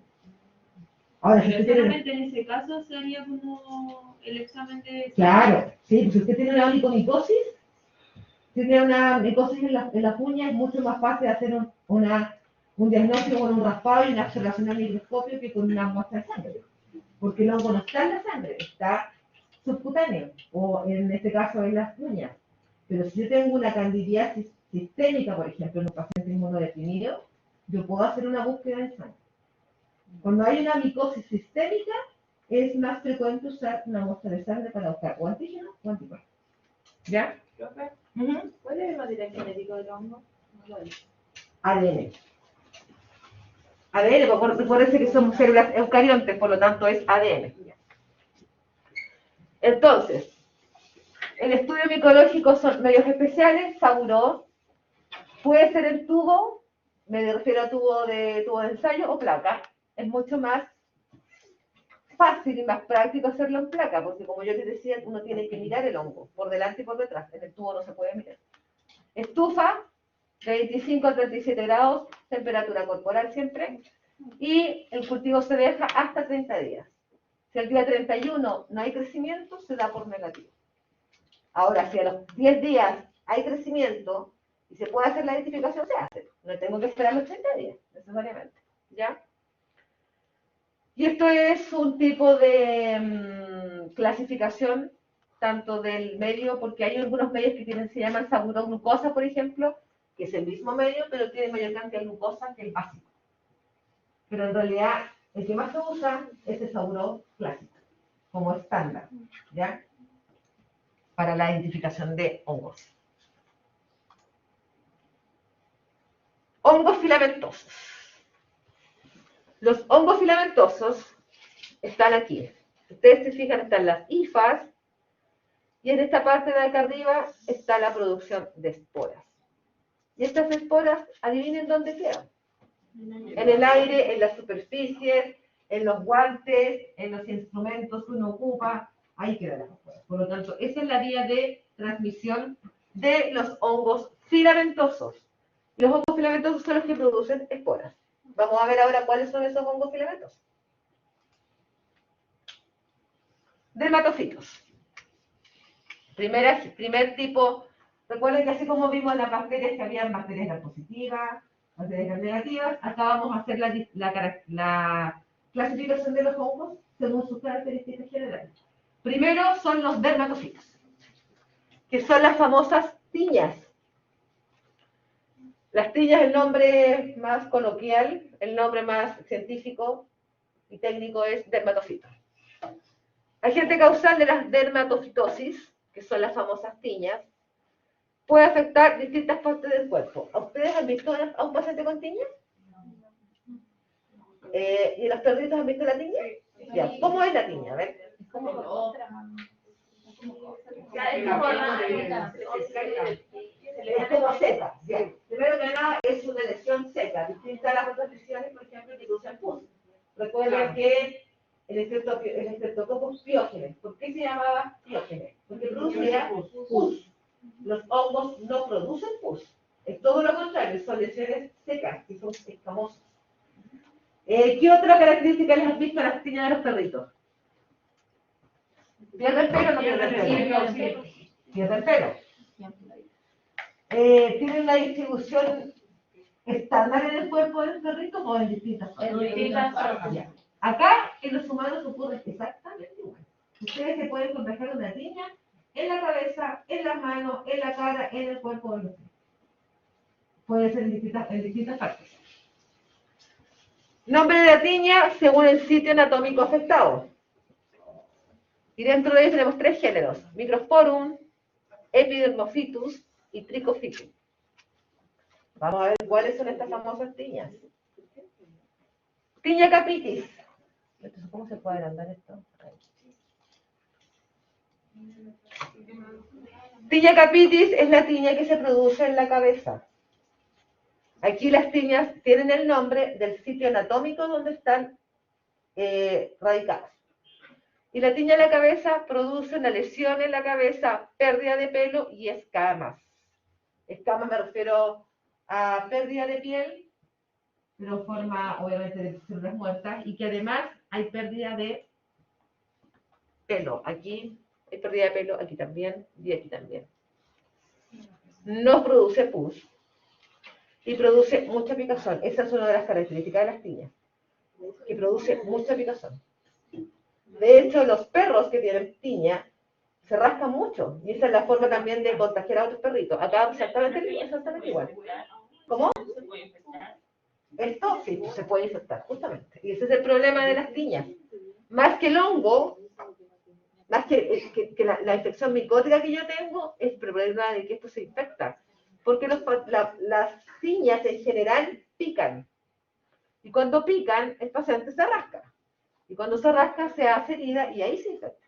A: Ahora,
E: Pero
A: si usted
E: solamente en ese caso sería como el examen de...
A: Claro, sí, si usted tiene una onicomicosis, tiene una micosis en la uña, es mucho más fácil hacer un diagnóstico con un raspado y una observación al microscopio que con una muestra de sangre. Porque el hongo no está en la sangre, está subcutáneo, o en este caso en las uñas. Pero si yo tengo una candidiasis sistémica, por ejemplo, en un paciente inmunodeprimido, yo puedo hacer una búsqueda en sangre. Cuando hay una micosis sistémica, es más frecuente usar una muestra de sangre para buscar o antígeno o anticuerpos. ¿Ya?
C: Profe,
A: Uh-huh.
C: ¿cuál es el material genético del hongo? No lo dice.
A: ADN. ADN, porque recuérdense que somos células eucariontes, por lo tanto es ADN. Entonces, el estudio micológico son medios especiales, Saburó, puede ser en tubo, me refiero a tubo de ensayo o placa. Es mucho más fácil y más práctico hacerlo en placa, porque como yo les decía, uno tiene que mirar el hongo, por delante y por detrás, en el tubo no se puede mirar. Estufa, de 25 a 37 grados, temperatura corporal siempre, y el cultivo se deja hasta 30 días. Si el día 31 no hay crecimiento, se da por negativo. Ahora, si a los 10 días hay crecimiento y se puede hacer la identificación, se hace. No tengo que esperar los 30 días, necesariamente. ¿Ya? Y esto es un tipo de clasificación tanto del medio, porque hay algunos medios que se llaman saburoglucosa, por ejemplo, que es el mismo medio, pero tiene mayor cantidad de glucosa que el básico. Pero en realidad, el que más se usa es el saburó clásico, como estándar, ¿ya? Para la identificación de hongos. Hongos filamentosos. Los hongos filamentosos están aquí. Ustedes se fijan, están las hifas, y en esta parte de acá arriba está la producción de esporas. Y estas esporas, adivinen dónde quedan. En el aire, en las superficies, en los guantes, en los instrumentos que uno ocupa, ahí quedan las esporas. Por lo tanto, esa es la vía de transmisión de los hongos filamentosos. Los hongos filamentosos son los que producen esporas. Vamos a ver ahora cuáles son esos hongos filamentosos. Dermatofitos. Primer tipo, recuerden que así como vimos en las bacterias que habían bacterias gram positivas, bacterias gram negativas. Acá vamos a hacer la clasificación de los hongos según sus características generales. Primero son los dermatofitos, que son las famosas tiñas. Las tiñas, el nombre más coloquial, el nombre más científico y técnico es dermatofito. Agente causal de las dermatofitosis, que son las famosas tiñas, puede afectar distintas partes del cuerpo. ¿Ustedes han visto a un paciente con tiña? ¿Y los perritos han visto la tiña? Ya. ¿Cómo es la tiña? A ver.
B: Es como otra.
A: Es como seca. Bien. Primero que nada, es una lesión seca, distinta a las otras lesiones, por ejemplo, que producen pus. Recuerden que el Streptococcus pyogenes, ¿por qué se llamaba pyogenes? Porque producía pus. Los hongos no producen pus. Es todo lo contrario, son lesiones secas, que son escamosas. ¿Qué otra característica les has visto a las tiñas de los perritos? ¿Pierde el pelo o no pierde el pelo? Pierde el pelo. ¿Tiene una distribución estándar en el cuerpo del perrito o en distintas zonas?
C: En distintas zonas.
A: Acá en los humanos ocurre exactamente igual. Ustedes se pueden contagiar una tiña en la cabeza, en las manos, en la cara, en el cuerpo de los pies. Puede ser en distintas partes. Nombre de la tiña según el sitio anatómico afectado. Y dentro de ellos tenemos 3 géneros: Microsporum, Epidermophytus y Trichophytum. Vamos a ver cuáles son estas famosas tiñas. Tiña capitis. Entonces, ¿cómo se puede agrandar esto? Tiña capitis es la tiña que se produce en la cabeza. Aquí las tiñas tienen el nombre del sitio anatómico donde están radicadas. Y la tiña en la cabeza produce una lesión en la cabeza, pérdida de pelo y escamas. Escamas me refiero a pérdida de piel, pero forma obviamente de células muertas, y que además hay pérdida de pelo. Aquí hay pérdida de pelo, aquí también y aquí también. No produce pus y produce mucha picazón. Esa es una de las características de las tiñas, que produce mucha picazón. De hecho, los perros que tienen tiña se rascan mucho, y esa es la forma también de contagiar a otros perritos. Acá exactamente igual. ¿Cómo? Esto sí, se puede infectar, justamente. Y ese es el problema de las tiñas. Más que el hongo, más que la infección micótica que yo tengo, es el problema de que esto se infecta. Porque las tiñas en general pican. Y cuando pican, el paciente se rasca. Y cuando se rasca, se hace herida y ahí se infecta.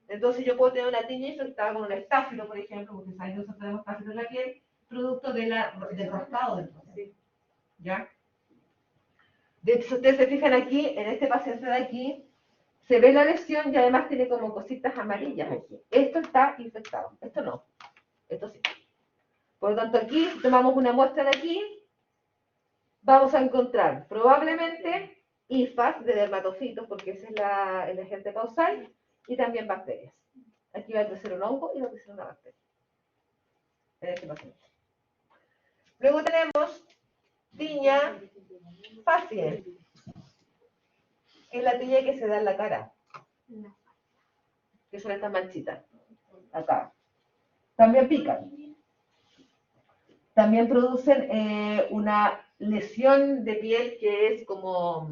A: Entonces yo puedo tener una tiña infectada con un estáfilo, por ejemplo, porque saben que nosotros tenemos estáfilo en la piel, producto del rascado del paciente. ¿Ya? De hecho, si ustedes se fijan aquí, en este paciente de aquí, se ve la lesión y además tiene como cositas amarillas aquí. Esto está infectado, esto no, esto sí. Por lo tanto, aquí, si tomamos una muestra de aquí, vamos a encontrar probablemente hifas de dermatofitos, porque ese es el agente causal, y también bacterias. Aquí va a crecer un hongo y va a crecer una bacteria en este paciente. Luego tenemos tiña faciens, que es la tiña que se da en la cara, que son estas manchitas, acá. También pican. También producen una lesión de piel que es como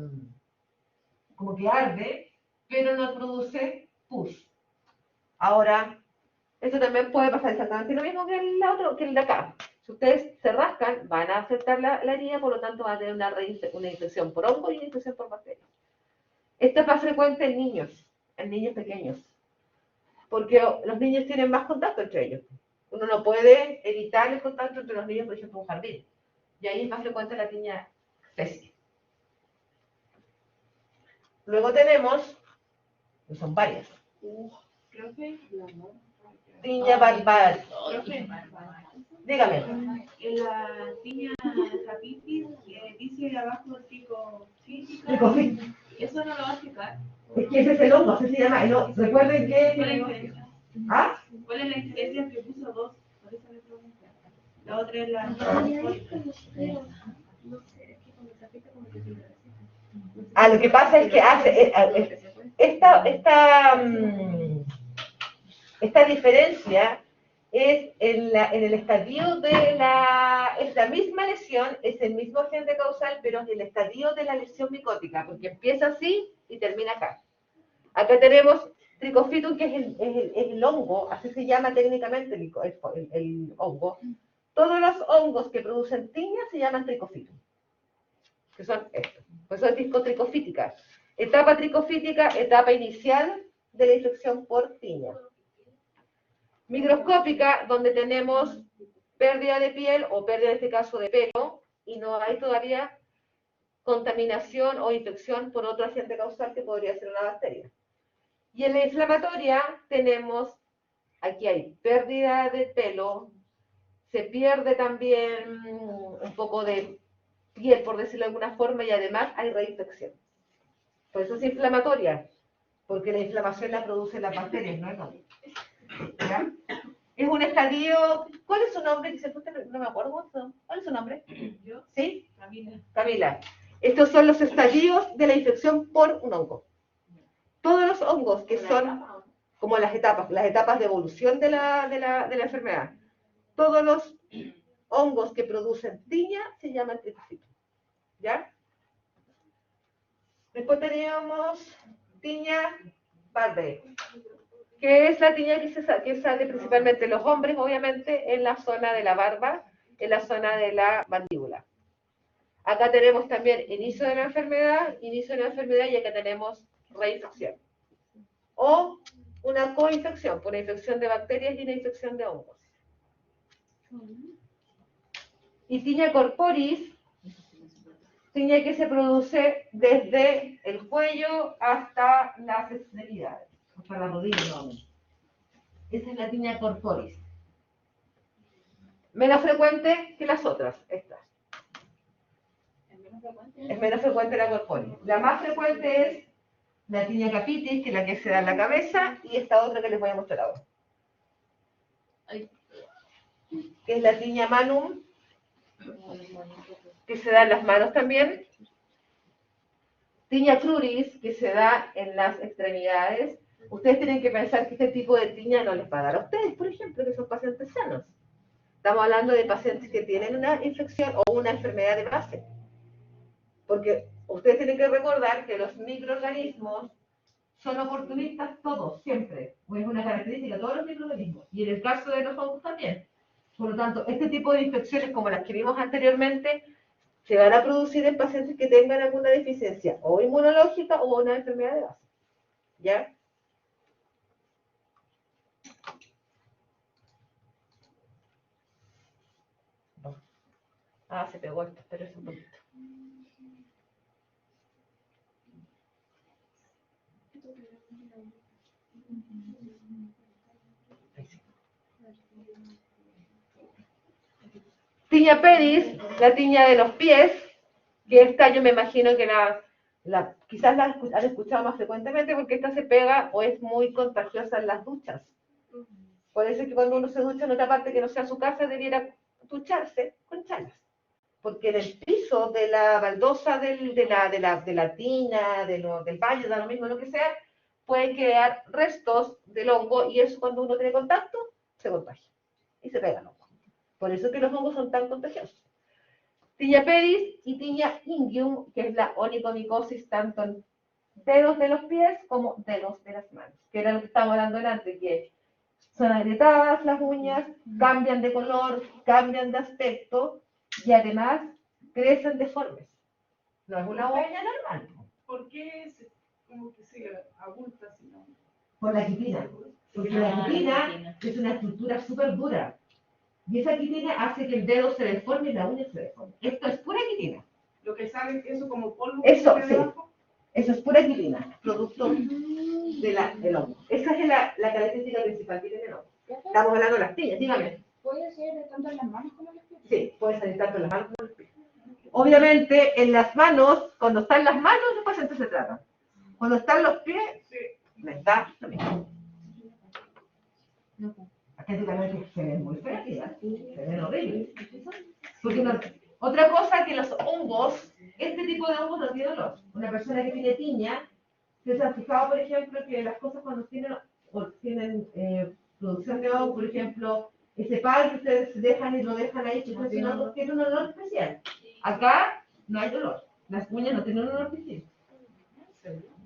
A: que arde, pero no produce pus. Ahora, esto también puede pasar exactamente lo mismo que el de acá. Si ustedes se rascan, van a afectar la herida, por lo tanto van a tener una infección por hongo y una infección por bacterias. Esto es más frecuente en niños pequeños, porque los niños tienen más contacto entre ellos. Uno no puede evitar el contacto entre los niños, por ejemplo, en un jardín. Y ahí es más frecuente la tiña faciens. Luego tenemos, que son varias, tiña barbar. Dígame.
E: En la tiña capitis dice abajo tricofítica. ¿Eso no lo va a explicar?
A: Es que ese es el hongo, así se llama. Recuerden que...
E: ¿Cuál es la diferencia?
A: ¿Ah?
E: ¿Cuál es la diferencia entre puso 2? Por eso le pregunté. La otra es la
A: Lo que pasa es que hace esta diferencia es en el estadio es la misma lesión, es el mismo agente causal, pero es el estadio de la lesión micótica, porque empieza así y termina acá. Acá tenemos tricofitum, que es el hongo, así se llama técnicamente el hongo. Todos los hongos que producen tiña se llaman tricofitum, que son estos. Pues son discotricofíticas. Etapa tricofítica, etapa inicial de la infección por tiña. Microscópica, donde tenemos pérdida de piel o pérdida en este caso de pelo, y no hay todavía contaminación o infección por otro agente causal que podría ser una bacteria. Y en la inflamatoria tenemos, aquí hay pérdida de pelo, se pierde también un poco de piel, por decirlo de alguna forma, y además hay reinfección. Por eso es inflamatoria, porque la inflamación la producen las bacterias, no el hongo. ¿Ya? Es un estadio. ¿Cuál es su nombre? Dice, no me acuerdo. ¿Cuál es su nombre?
E: ¿Yo?
A: ¿Sí?
E: Camila.
A: Camila. Estos son los estadios de la infección por un hongo. Todos los hongos que son como las etapas de evolución de la enfermedad. Todos los hongos que producen tiña se llaman tricofitum. ¿Ya? Después teníamos tiña Bardet, que es la tiña que sale principalmente en los hombres, obviamente, en la zona de la barba, en la zona de la mandíbula. Acá tenemos también inicio de la enfermedad, y acá tenemos reinfección. O una coinfección, por una infección de bacterias y una infección de hongos. Y tiña corporis, tiña que se produce desde el cuello hasta las extremidades, hasta la rodilla, ¿no? Esa es la tiña corporis. Menos frecuente que las otras, estas. Es menos frecuente la corporis. La más frecuente es la tiña capitis, que es la que se da en la cabeza, y esta otra que les voy a mostrar ahora, que es la tiña manum, que se da en las manos también. Tiña cruris, que se da en las extremidades. Ustedes tienen que pensar que este tipo de tiña no les va a dar a ustedes, por ejemplo, que son pacientes sanos. Estamos hablando de pacientes que tienen una infección o una enfermedad de base. Porque ustedes tienen que recordar que los microorganismos son oportunistas todos, siempre. Es una característica de todos los microorganismos. Y en el caso de los hongos también. Por lo tanto, este tipo de infecciones, como las que vimos anteriormente, se van a producir en pacientes que tengan alguna deficiencia o inmunológica o una enfermedad de base. ¿Ya? Se pegó esto, pero es un poquito. Tiña pedis, la tiña de los pies, que esta yo me imagino que quizás la han escuchado más frecuentemente porque esta se pega o es muy contagiosa en las duchas. Por eso es que cuando uno se ducha en otra parte que no sea su casa, debiera ducharse con chalas. Porque en el piso de la baldosa de la tina, del baño, da lo mismo, lo que sea, pueden quedar restos del hongo y eso cuando uno tiene contacto, se contagia y se pega el hongo. Por eso es que los hongos son tan contagiosos. Tiña pedis y tiña ingium, que es la onicomicosis tanto en dedos de los pies como dedos de las manos, que era lo que estábamos hablando delante, que son agrietadas las uñas, cambian de color, cambian de aspecto y además crecen deformes. No es una uña normal.
E: ¿Por qué como que se abulta así, no?
A: Por la quitina. Porque la quitina es una estructura súper dura. Y esa quitina hace que el dedo se deforme y la uña se deforme. Esto es pura quitina.
E: Lo que sale, eso como polvo.
A: Eso, sí. Eso es pura quitina, producto del hongo. Esa es la característica principal que tiene el hongo. Estamos hablando de las tiñas, dígame.
B: ¿Puede ser tanto en las manos como en los pies?
A: Sí, puede salir tanto en las manos como en los pies. Obviamente, en las manos, cuando están las manos, los pacientes se tratan. Cuando están los pies, les da lo mismo. estéticamente se ven muy feas, se ven horribles. Porque otra cosa que los hongos, este tipo de hongos no tiene olor. Una persona que tiene tiña, se han fijado, por ejemplo, que las cosas cuando tienen producción de hongo, por ejemplo, ese pal que ustedes dejan y lo dejan ahí, que tiene un olor especial. Acá no hay olor. Las uñas no tienen un olor distinto.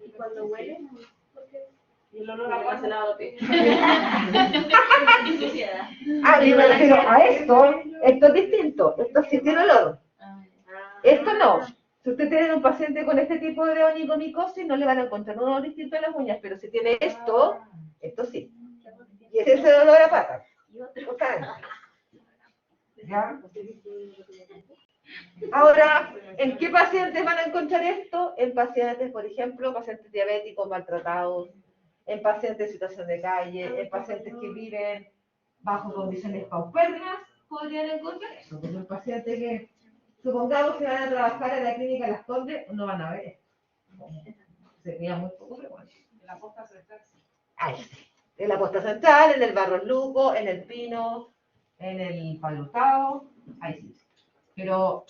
E: Y cuando huelen,
B: Y el olor a se lava los pies.
A: Ah, yo me refiero a esto es distinto. Esto sí tiene olor. Esto no. Si usted tiene un paciente con este tipo de onicomicosis, no le van a encontrar un olor distinto en las uñas, pero si tiene esto sí. Y ese es el olor a pata. ¿Ya? Ahora, ¿en qué pacientes van a encontrar esto? En pacientes, por ejemplo, pacientes diabéticos maltratados, en pacientes en situación de calle, en pacientes que viven bajo condiciones paupérrimas, podrían encontrar eso. Porque un paciente que, supongamos que van a trabajar en la clínica Las Condes, no van a ver esto. Sería muy poco frecuente.
B: En la posta central.
A: Ahí sí. En la posta central, en el Barros Luco, en el Pino, en el Palo Hurtado, ahí sí. Pero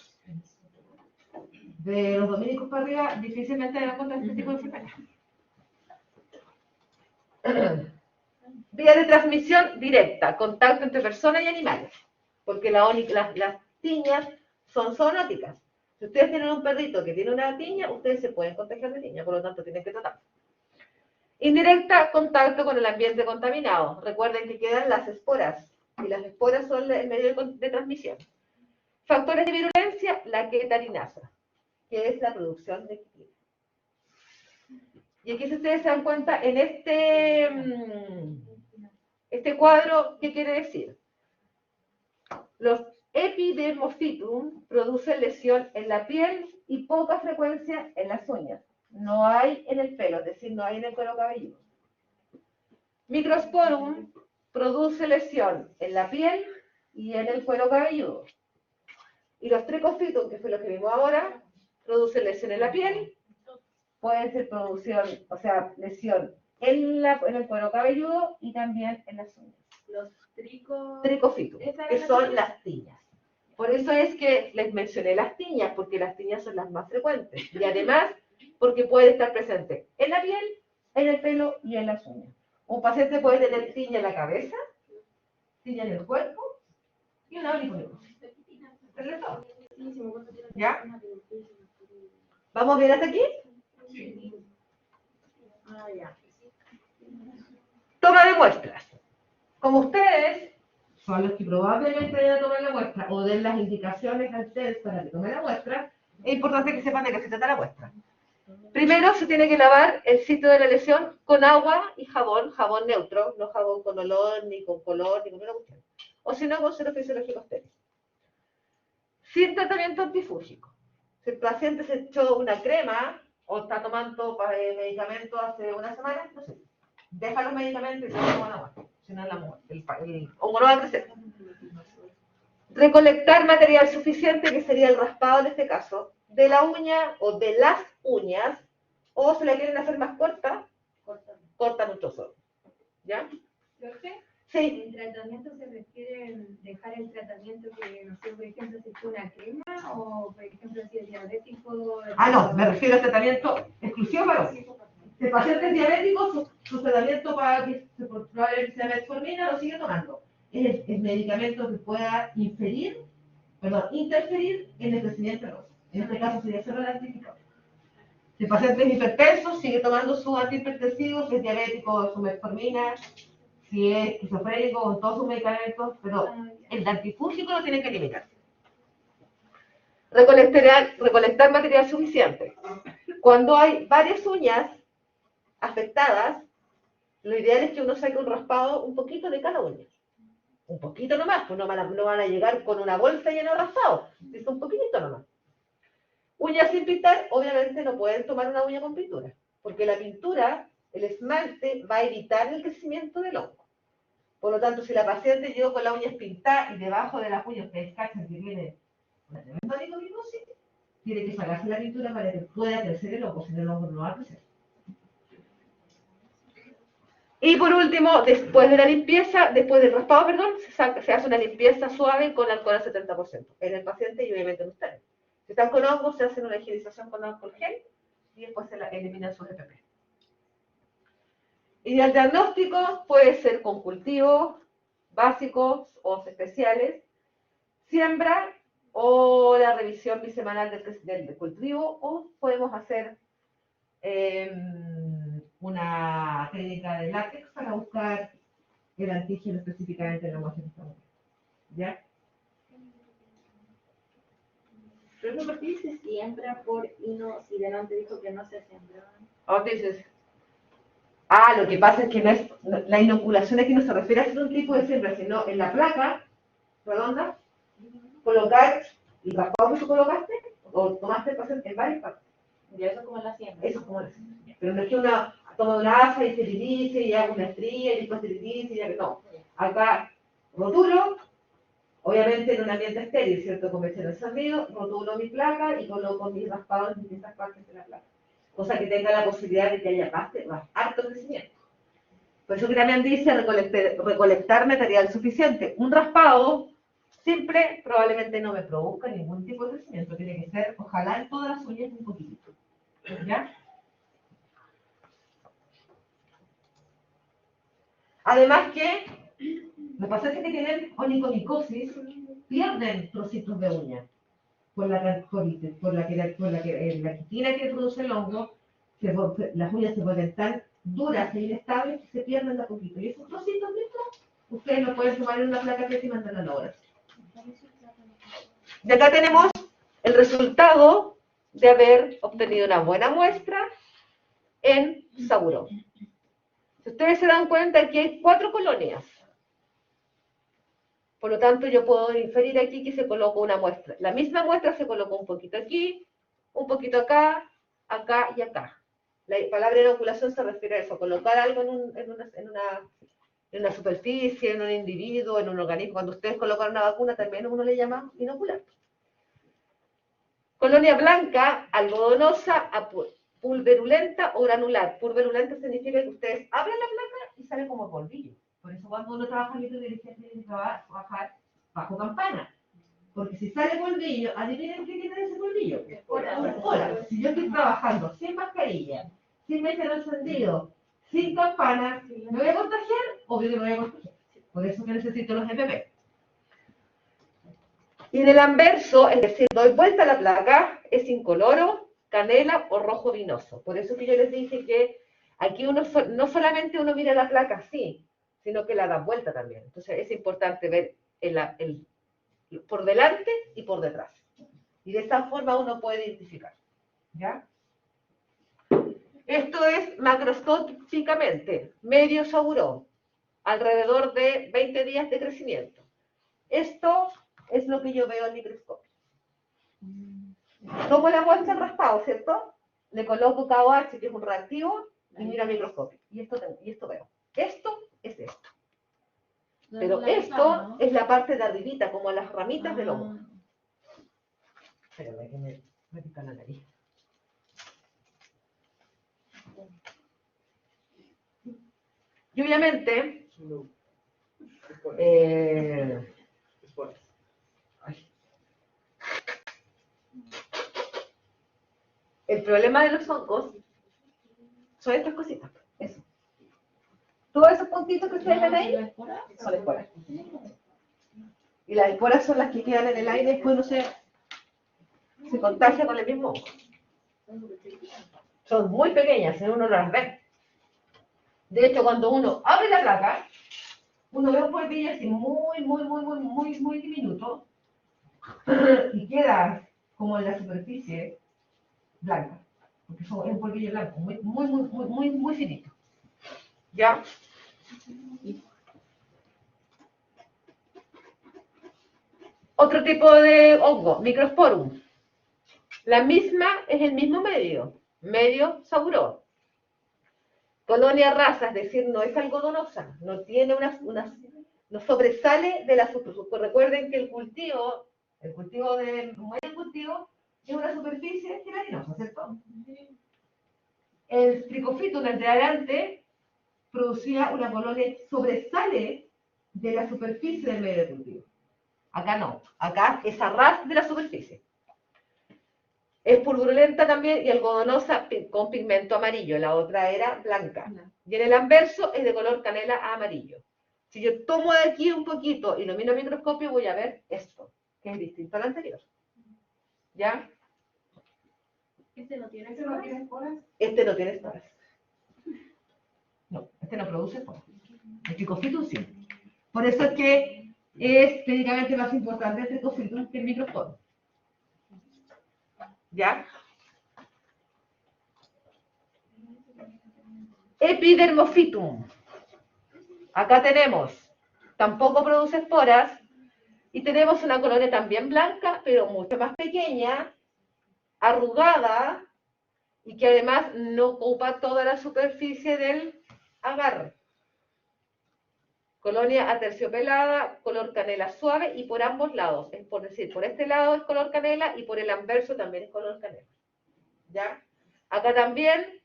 A: de los dominicos para arriba, difícilmente van a encontrar este tipo de enfermedad. Vía de transmisión directa, contacto entre personas y animales, porque las tiñas son zoonóticas. Si ustedes tienen un perrito que tiene una tiña, ustedes se pueden contagiar de tiña, por lo tanto tienen que tratar. Indirecta, contacto con el ambiente contaminado. Recuerden que quedan las esporas, y las esporas son el medio de transmisión. Factores de virulencia, la ketarinasa, que es la producción de quitina. Y aquí, si ustedes se dan cuenta, en este cuadro, ¿qué quiere decir? Los epidermophytum producen lesión en la piel y poca frecuencia en las uñas. No hay en el pelo, es decir, no hay en el cuero cabelludo. Microsporum produce lesión en la piel y en el cuero cabelludo. Y los tricophytum, que fue lo que vimos ahora, producen lesión en la piel, puede ser lesión en el cuero cabelludo y también en las uñas.
E: los
A: Tricophytum, que son las tiñas. Por eso es que les mencioné las tiñas, porque las tiñas son las más frecuentes. Y además, porque puede estar presente en la piel, en el pelo y en las uñas. Un paciente puede tener tiña en la cabeza, tiña en el cuerpo y una onicomicosis. ¿Ya? ¿Vamos bien hasta aquí? Toma de muestras. Como ustedes son los que probablemente vayan a tomar la muestra o den las indicaciones a ustedes para que tomen la muestra, es importante que sepan de qué se trata la muestra. Primero se tiene que lavar el sitio de la lesión con agua y jabón neutro, no jabón con olor, ni con color, ni con una cuestión. O si no, con suero fisiológico estéril. Sin tratamiento antifúngico. Si el paciente se echó una crema o está tomando medicamentos hace una semana, no sé. Deja los medicamentos y se toma agua. Si no, el hongo no va a crecer. Recolectar material suficiente, que sería el raspado en este caso, de la uña o de las uñas, o si la quieren hacer más corta, cortan un trozo. ¿Ya? Sí.
F: ¿El tratamiento se refiere a dejar el tratamiento que, no sé, por ejemplo, si es una crema o, por ejemplo, si es diabético?
A: No, me refiero al tratamiento exclusivo para los pacientes diabéticos, su tratamiento para que probablemente sea metformina, lo sigue tomando. Es el medicamento que pueda interferir en el crecimiento de los. En este caso sería solo el antibiótico. Si el paciente es hipertenso, sigue tomando su antihipertensivo, si es diabético, su metformina, si es esquizofrénico, con todos sus medicamentos, pero el antifúngico lo tiene que eliminar. Recolectar material suficiente. Cuando hay varias uñas afectadas, lo ideal es que uno saque un raspado un poquito de cada uña. Un poquito nomás, pues no van a llegar con una bolsa llena de raspados, es un poquitito nomás. Uñas sin pintar, obviamente no pueden tomar una uña con pintura, porque la pintura, el esmalte, va a evitar el crecimiento del hongo. Por lo tanto, si la paciente llegó con las uñas pintadas y debajo de las uñas ustedes cachan que tiene una tremenda onicomicosis, tiene que sacarse la pintura para que pueda crecer el hongo, si no el hongo no va a crecer. Y por último, después de la limpieza, después del raspado, perdón, se hace una limpieza suave con alcohol al 70% en el paciente y obviamente en ustedes. Si están con hongos, se hace una higienización con alcohol gel y después se eliminan sus EPP. Y el diagnóstico puede ser con cultivos básicos o especiales, siembra o la revisión bisemanal del cultivo, o podemos hacer una técnica de látex para buscar el antígeno específicamente en la muestra que estamos viendo. ¿Ya?
C: Pero no, porque se siembra por hino y delante dijo que no se sembraban.
A: ¿Dónde dices? Lo que pasa es que no es, la inoculación aquí no se refiere a hacer un tipo de siembra, sino en la placa redonda, colocar el raspado que tú colocaste, o tomaste el paciente en varias partes.
C: Y eso es como la siembra.
A: Eso es como la siembra. Pero no es que una toma una asa y esterilice y haga una estría y después esterilice y ya que no. Acá rotulo, obviamente en un ambiente estéril, ¿cierto? Convencional sonido, rotulo mi placa y coloco mis raspados en distintas partes de la placa. Cosa que tenga la posibilidad de que haya más harto crecimiento. Por eso que también dice recolectar material suficiente. Un raspado simple probablemente no me produzca ningún tipo de crecimiento. Tiene que ser, ojalá en todas las uñas un poquitito. ¿Ya? Además que los pacientes que tienen onicomicosis pierden trocitos de uña por la quitina que produce el hongo. Las uñas se vuelven tan duras e inestables que se pierden de a poquito. Y esos trocitos de esto, ustedes lo pueden tomar en una placa PET y mandarla a la hora. De acá tenemos el resultado de haber obtenido una buena muestra en Saburó. Si ustedes se dan cuenta, aquí hay 4 colonias. Por lo tanto, yo puedo inferir aquí que se colocó una muestra. La misma muestra se colocó un poquito aquí, un poquito acá, acá y acá. La palabra inoculación se refiere a eso, colocar algo en una superficie, en un individuo, en un organismo. Cuando ustedes colocan una vacuna, también uno le llama inocular. Colonia blanca, algodonosa, pulverulenta o granular. Pulverulenta significa que ustedes abren la placa y sale como polvillo. Por eso cuando uno trabaja en microbiología tiene que trabajar bajo campana. Porque si sale polvillo, adivinen qué tiene ese polvillo. Ahora, si yo estoy trabajando sin mascarilla, sin método encendido, sin campana, ¿me voy a contagiar? Obvio que me voy a contagiar. Por eso que necesito los EPP. Y en el anverso, es decir, doy vuelta a la placa, es incoloro, canela o rojo vinoso. Por eso que yo les dije que aquí uno no solamente uno mira la placa así, sino que la da vuelta también. Entonces es importante ver por delante y por detrás. Y de esta forma uno puede identificar. ¿Ya? Esto es macroscópicamente, medio Saburó, alrededor de 20 días de crecimiento. Esto es lo que yo veo en microscopio. Tomo la muestra en raspado, ¿cierto? Le coloco KOH, que es un reactivo, y miro al microscopio. Y esto veo. Esto es esto. Pero esto es la parte de arribita, como las ramitas del hongo. Espérame que me pica la nariz. Y obviamente, el problema de los hongos son estas cositas. Eso. Todos esos puntitos que ustedes ven ahí son esporas. Y las esporas son las que quedan en el aire y después uno se contagia con el mismo hongo. Son muy pequeñas, uno no las ve. De hecho, cuando uno abre la placa, uno ve un polvillo así muy diminuto y queda como en la superficie blanca, porque es un polvillo blanco, muy finito. ¿Ya? Otro tipo de hongo, Microsporum. La misma es el mismo medio Saburó. Colonia rasa, es decir, no es algodonosa, no tiene no sobresale de la superficie. Recuerden que el cultivo es una superficie gelatinosa, ¿cierto? El tricofito, el de adelante, producía una colonia que sobresale de la superficie del medio de cultivo. Acá no, acá es a ras de la superficie. Es purulenta también y algodonosa con pigmento amarillo, la otra era blanca. Y en el anverso es de color canela a amarillo. Si yo tomo de aquí un poquito y lo miro al microscopio, voy a ver esto, que es distinto al anterior. ¿Ya?
E: ¿Este no tiene
B: esporas?
A: Este no tiene esporas. No, este no produce esporas. El Trichofitum sí. Por eso es que es técnicamente más importante el Trichofitum que el microsporum. ¿Ya? Epidermophytum. Acá tenemos, tampoco produce esporas, y tenemos una colonia también blanca, pero mucho más pequeña, arrugada, y que además no ocupa toda la superficie del agar. Colonia aterciopelada, color canela suave, y por ambos lados, es por decir, por este lado es color canela, y por el anverso también es color canela. ¿Ya? Acá también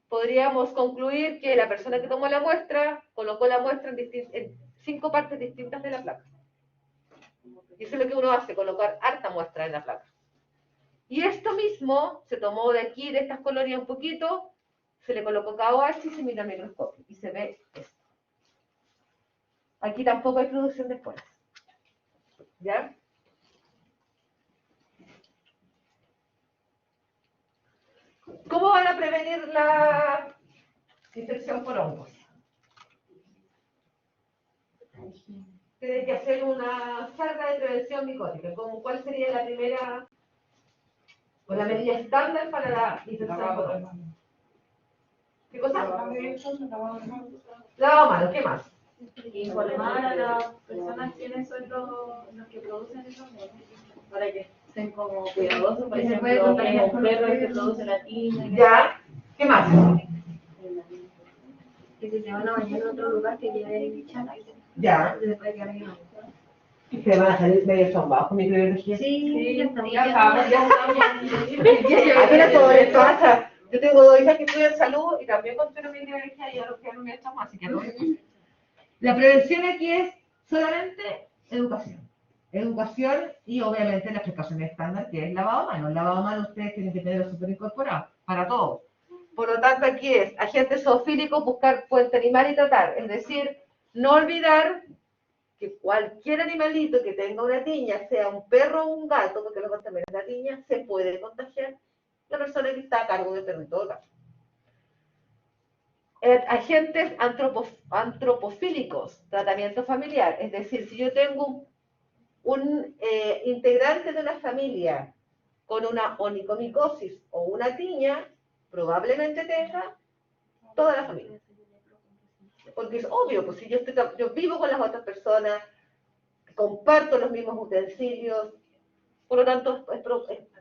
A: podríamos concluir que la persona que tomó la muestra colocó la muestra en 5 partes distintas de la placa. Y eso es lo que uno hace, colocar harta muestra en la placa. Y esto mismo se tomó de aquí, de estas colonias un poquito, se le colocó KOH y se mira al microscopio. Y se ve esto. Aquí tampoco hay producción de esporas. ¿Ya? ¿Cómo van a prevenir la infección por hongos? Tienen que hacer una carga de prevención micótica. ¿Cuál sería la primera o la medida estándar para la infección por hongos? ¿Qué cosa? Lavado de manos, ¿qué más?
E: Informar a las personas quiénes son los que producen esos medios, para que estén como cuidadosos, por ejemplo, un perro que produce la tiña.
A: ¿Ya? ¿Qué más?
C: Que si se van a bañar en otro lugar que lleve chana.
A: Ya. Se van a salir medio zombados con microbiología.
C: Sí, ya está.
A: Apenas todo esto pasa. Yo tengo 2 hijas que estudian salud y también construyen microbiología y yo los quiero medio más, así que no. La prevención aquí es solamente educación. Educación y obviamente la precaución estándar que es lavado de manos. El lavado de manos ustedes tienen que tenerlo súper incorporado para todos. Por lo tanto, aquí es agentes zoofílicos, buscar fuente animal y tratar. Es decir, no olvidar que cualquier animalito que tenga una tiña, sea un perro o un gato, porque lo contamina la tiña, se puede contagiar la persona que está a cargo del perrito o gato. Agentes antropofílicos, tratamiento familiar. Es decir, si yo tengo un integrante de una familia con una onicomicosis o una tiña, probablemente tenga toda la familia. Porque es obvio, pues si yo vivo con las otras personas, comparto los mismos utensilios, por lo tanto es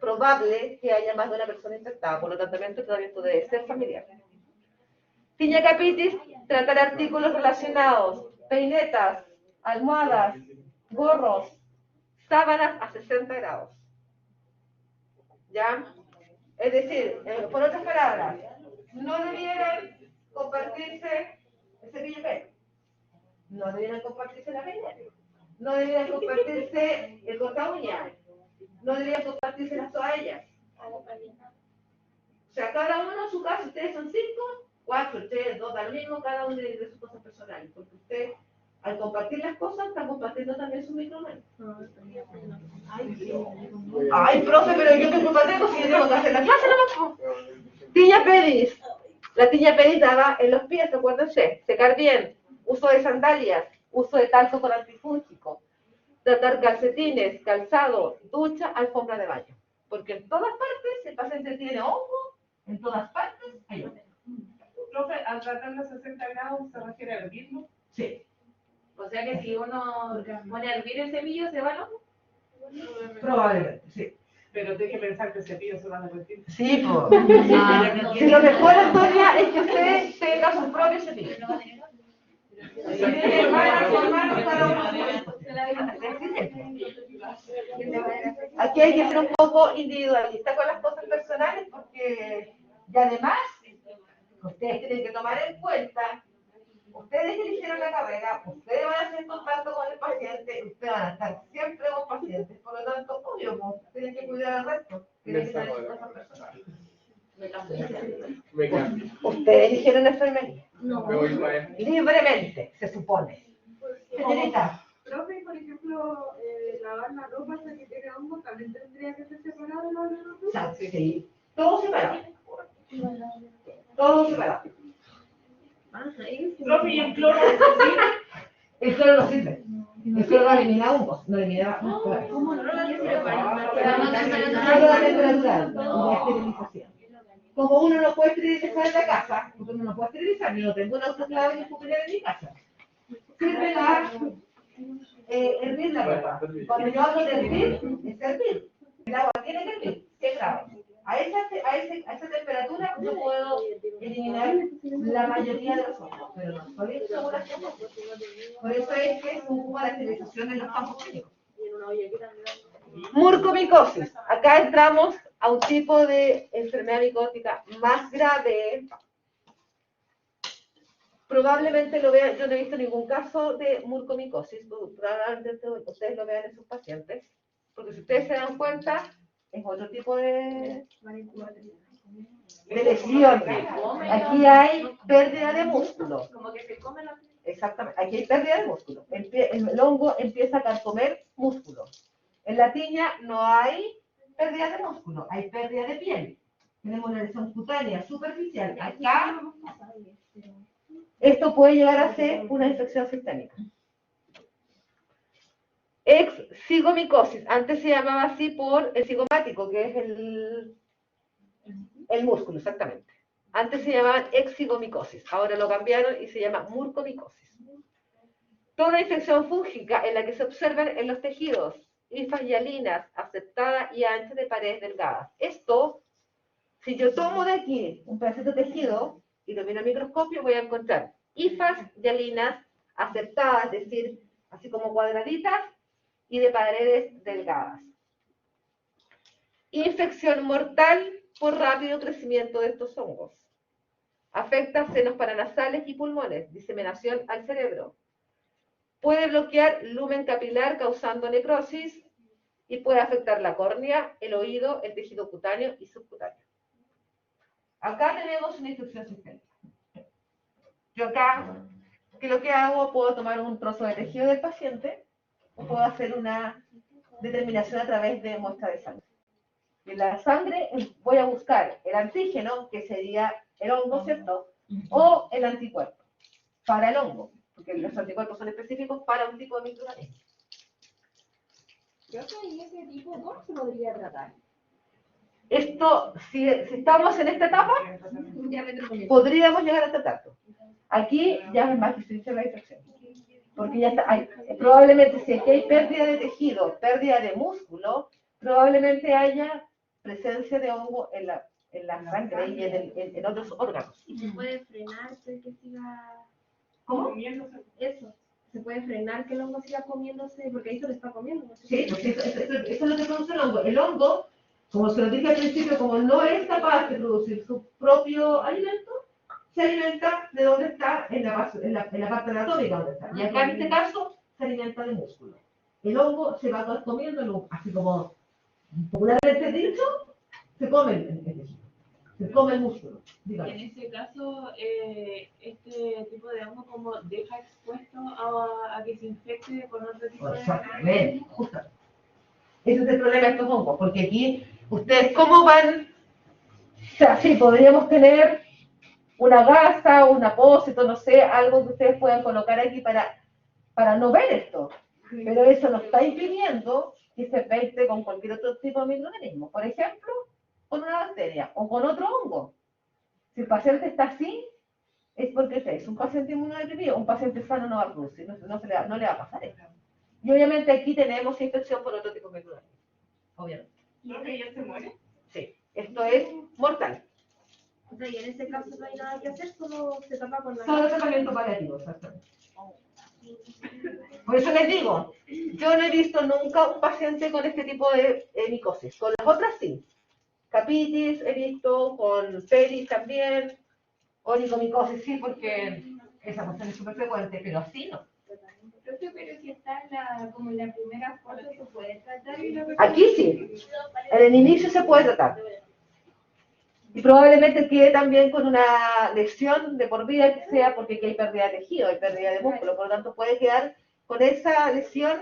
A: probable que haya más de una persona infectada, por lo tanto el tratamiento debe ser familiar. Tiña capitis, tratar artículos relacionados, peinetas, almohadas, gorros, sábanas a 60 grados. ¿Ya? Es decir, por otras palabras, no debieran compartirse el cepillo de pelo, no debieran compartirse la peineta, no debieran compartirse el corta uñas, no debieran compartirse las toallas. O sea, cada uno en su casa, ustedes son 5, 4, ustedes 2, da lo mismo, cada uno de sus cosas personales, porque usted, al compartir las cosas, está compartiendo también su microorganismo. Ay, profe, pero yo que culpa tengo si yo tengo que hacer la clase nomás. Tiña pedis. La tiña pedis daba en los pies, acuérdense, secar bien, uso de sandalias, uso de talco con antifúngico, tratar calcetines, calzado, ducha, alfombra de baño. Porque en todas partes, si el paciente tiene hongo, en todas partes hay hongo.
B: Profe, al tratar los 60 grados, ¿se refiere a hervirlo?
A: Sí.
E: O sea que si uno pone a hervir el cepillo, ¿se va al hongo?
A: Probablemente, sí.
B: Pero tengo que pensar que el cepillo se va a derretir.
A: Sí, pues. Si lo mejor, Antonia, es que usted tenga su propio cepillo. Aquí hay que ser un poco individualista con las cosas personales porque, y además, ustedes tienen que tomar en cuenta ustedes eligieron la carrera, ustedes van a hacer contacto con el paciente, ustedes van a estar siempre con pacientes, por lo tanto, obvio, pues, tienen que cuidar al resto, tienen que tener sus cosas personales.
D: Me cambio.
A: Ustedes eligieron la enfermería,
D: Me voy para allá.
A: libremente, se supone. Señorita,
E: Profe, por ejemplo, lavar la ropa hasta que tenga hongo, ¿también tendría que ser separado la ropa?
A: o sea, sí, todo separado. Todo separado.
E: Profe, ¿y el cloro?
A: El cloro no sirve. El cloro no elimina hongos, no elimina.
E: ¿Cómo no lo sirve para
A: Solo la temperatura y la esterilización. Como uno no puede esterilizar en la casa, porque uno no puede esterilizar, yo no tengo un autoclave ni fumigar en mi casa. Sirve la hervir la ropa. Cuando yo hablo de hervir, es hervir. El agua tiene que hervir, 100 grados. A esa temperatura yo puedo eliminar la mayoría de los hongos, pero no soy segura que no. Por eso es que se ocupa la esterilización en los campos clínicos. Murcomicosis. Acá entramos a un tipo de enfermedad micótica más grave. Probablemente lo vean, yo no he visto ningún caso de murcomicosis, probablemente ustedes lo vean en sus pacientes, porque si ustedes se dan cuenta, es otro tipo de lesión. Aquí hay pérdida de músculo.
E: Como que se come la...
A: Exactamente, aquí hay pérdida de músculo. El hongo empieza a carcomer músculo. En la tiña no hay pérdida de músculo, hay pérdida de piel. Tenemos una lesión cutánea superficial. Acá, esto puede llegar a ser una infección sistémica. Excigomicosis, antes se llamaba así por el cigomático, que es el músculo, exactamente. Antes se llamaban excigomicosis, ahora lo cambiaron y se llama murcomicosis. Toda infección fúngica en la que se observan en los tejidos hifas y hialinas aceptadas y anchas de paredes delgadas. Esto, si yo tomo de aquí un pedacito de tejido y lo miro al microscopio, voy a encontrar hifas y hialinas aceptadas, es decir, así como cuadraditas y de paredes delgadas. Infección mortal por rápido crecimiento de estos hongos. Afecta senos paranasales y pulmones, diseminación al cerebro. Puede bloquear lumen capilar causando necrosis y puede afectar la córnea, el oído, el tejido cutáneo y subcutáneo. Acá tenemos una infección sistémica. Yo acá, ¿qué es lo que hago? Puedo tomar un trozo de tejido del paciente o puedo hacer una determinación a través de muestra de sangre. En la sangre voy a buscar el antígeno, que sería el hongo, ¿cierto? O el anticuerpo para el hongo, porque los anticuerpos son específicos para un tipo de microorganismo.
C: Yo soy ese tipo, ¿cómo se podría tratar?
A: Esto, si estamos en esta etapa, podríamos llegar a tratarlo. Aquí ya es más difícil la infección. Porque ya está, probablemente si aquí hay pérdida de tejido, pérdida de músculo, probablemente haya presencia de hongo en la sangre y en otros órganos.
C: ¿Y se puede frenar que siga
A: ¿Cómo?
C: comiéndose? Eso. ¿Se puede frenar que el hongo siga comiéndose? Porque ahí se lo está comiendo. ¿No?
A: Sí, pues eso es lo que produce el hongo. El hongo, como se lo dije al principio, como no es capaz de producir su propio alimento, se alimenta de donde está, en la parte anatómica donde está. Y acá en este caso, se alimenta de músculo. El hongo se va comiendo, así como popularmente dicho, se come el tejido, se come el músculo. Dígame.
E: En ese caso, este tipo de hongo como deja expuesto a que se infecte con otro tipo de...
A: Exactamente, justamente. Ese es el problema de estos hongos, porque aquí, ustedes, ¿cómo van? O sea, sí, podríamos tener una gasa, un apósito, no sé, algo que ustedes puedan colocar aquí para no ver esto. Pero eso nos está impidiendo que se infecte con cualquier otro tipo de microorganismo. Por ejemplo, con una bacteria o con otro hongo. Si el paciente está así, es porque es un paciente inmunodeprimido. Un paciente sano no va a producir, no le va a pasar eso. Y obviamente aquí tenemos infección por otro tipo de microorganismo. Obviamente.
E: ¿No que ya se muere?
A: Sí, esto es mortal.
C: O sea, y en ese caso no hay nada que hacer, solo se tapa con la...
A: Solo tratamiento paliativo, exactamente. Por eso les digo, yo no he visto nunca un paciente con este tipo de micosis. Con las otras sí. Capitis he visto, con peris también, onicomicosis sí, porque esa cuestión es súper frecuente, pero así no.
F: Profe, pero si está como en la primera foto, ¿se puede tratar? Y luego-
A: Aquí sí, en el inicio se puede tratar. Y probablemente quede también con una lesión de por vida que sea porque aquí hay pérdida de tejido, hay pérdida de músculo, por lo tanto puede quedar con esa lesión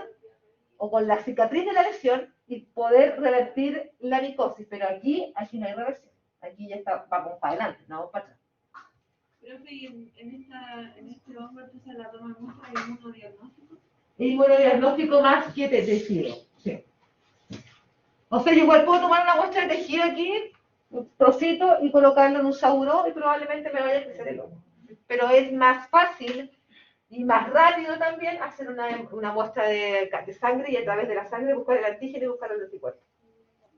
A: o con la cicatriz de la lesión y poder revertir la micosis, pero aquí no hay reversión, aquí ya está, vamos para adelante, no vamos para atrás.
E: Profe, y en este hongo entonces la toma muestra de inmunodiagnóstico.
A: Inmunodiagnóstico más que de tejido, sí. O sea, yo igual puedo tomar una muestra de tejido aquí, un trocito, y colocarlo en un sauro y probablemente me vaya a crecer el hongo. Pero es más fácil y más rápido también hacer una muestra de sangre y a través de la sangre buscar el antígeno y buscar el anticuerpo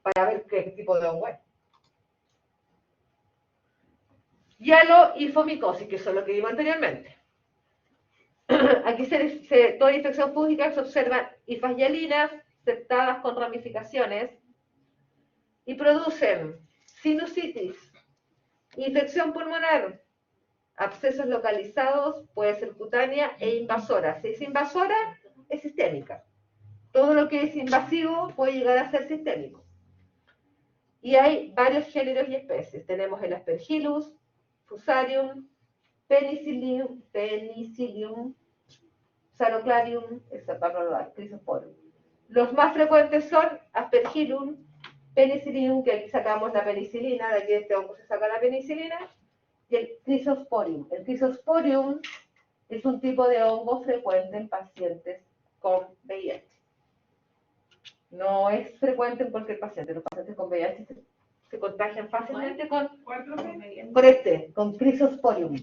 A: para ver qué tipo de hongo es. Hialo y fomicosis, que son lo que vimos anteriormente. Aquí toda infección fúngica se observan hifas hialinas septadas con ramificaciones y producen sinusitis, infección pulmonar, abscesos localizados, puede ser cutánea e invasora. Si es invasora, es sistémica. Todo lo que es invasivo puede llegar a ser sistémico. Y hay varios géneros y especies. Tenemos el Aspergillus, Fusarium, Penicillium, Salocladium, Chrysosporium. Los más frecuentes son Aspergillum, Penicillium, que aquí sacamos la penicilina, de aquí de este hongo se saca la penicilina, y el Chrysosporium. El Chrysosporium es un tipo de hongo frecuente en pacientes con VIH. No es frecuente en cualquier paciente. Los pacientes con VIH se contagian fácilmente con Chrysosporium.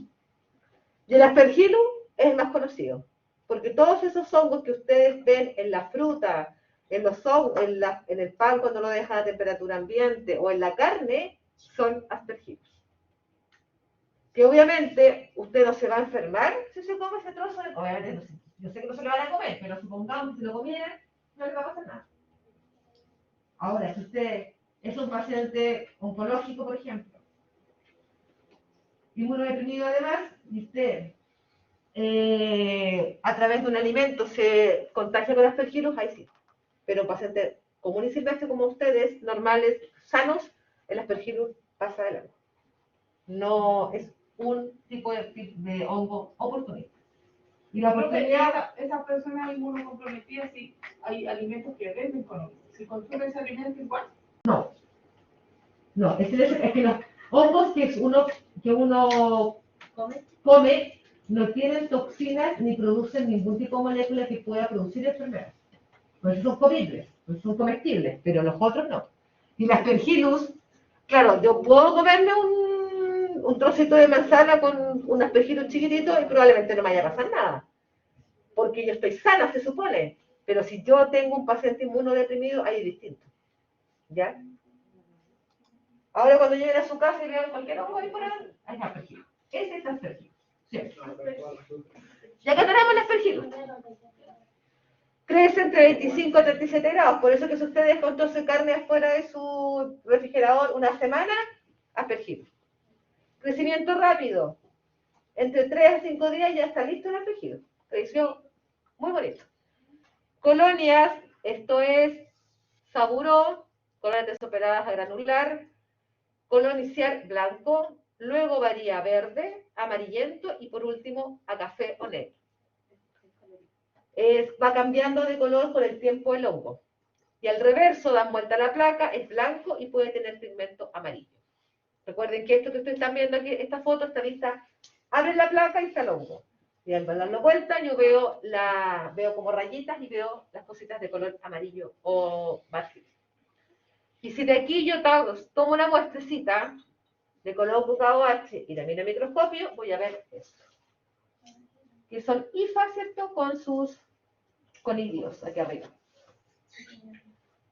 A: Y el Aspergillus es el más conocido, porque todos esos hongos que ustedes ven en la fruta, en el pan cuando lo dejan a temperatura ambiente o en la carne, son Aspergillus. Que obviamente usted no se va a enfermar si se come ese trozo de... Obviamente, no sé, yo sé que no se lo van a comer, pero supongamos que si lo comieran, no le va a pasar nada. Ahora, si usted es un paciente oncológico, por ejemplo, inmunodeprimido además, y usted a través de un alimento se contagia con Aspergillus, ahí sí. Pero un paciente común y silvestre como ustedes, normales, sanos, el Aspergillus pasa de largo. No es un tipo de hongo oportunista. Y la oportunidad...
B: Esas personas inmunocomprometidas, sí, hay alimentos que venden con hongos. Si consume ese alimento igual.
A: No, es que los hongos que uno come no tienen toxinas ni producen ningún tipo de molécula que pueda producir enfermedad. Por eso son comibles, por eso son comestibles, pero los otros no. Y las Aspergillus, claro, yo puedo comerme un trocito de manzana con un Aspergillus chiquitito y probablemente no me vaya a pasar nada. Porque yo estoy sana, se supone. Pero si yo tengo un paciente inmunodeprimido, ahí es distinto. ¿Ya? Ahora cuando lleguen a su casa y vean cualquier hongo ahí por ahí, hay Aspergillus. Ese es Aspergillus. Sí. Y acá tenemos el Aspergillus. Crece entre 25 a 37 grados, por eso que si usted deja entonces carne afuera de su refrigerador una semana, Aspergillus. Crecimiento rápido, entre 3 a 5 días ya está listo el Aspergillus. Creció muy bonito. Colonias, esto es saburó, colonias desoperadas a granular, colon inicial blanco, luego varía a verde, amarillento y por último a café o negro. Va cambiando de color con el tiempo el hongo. Y al reverso dan vuelta a la placa, es blanco y puede tener pigmento amarillo. Recuerden que esto que ustedes están viendo aquí, esta foto está vista, abren la placa y está el hongo. Y al darlo vuelta yo veo como rayitas y veo las cositas de color amarillo o vacío. Y si de aquí yo tomo una muestrecita de color KOH y la miro en microscopio, voy a ver esto. Que son hifas, ¿cierto? Con sus conidios aquí arriba.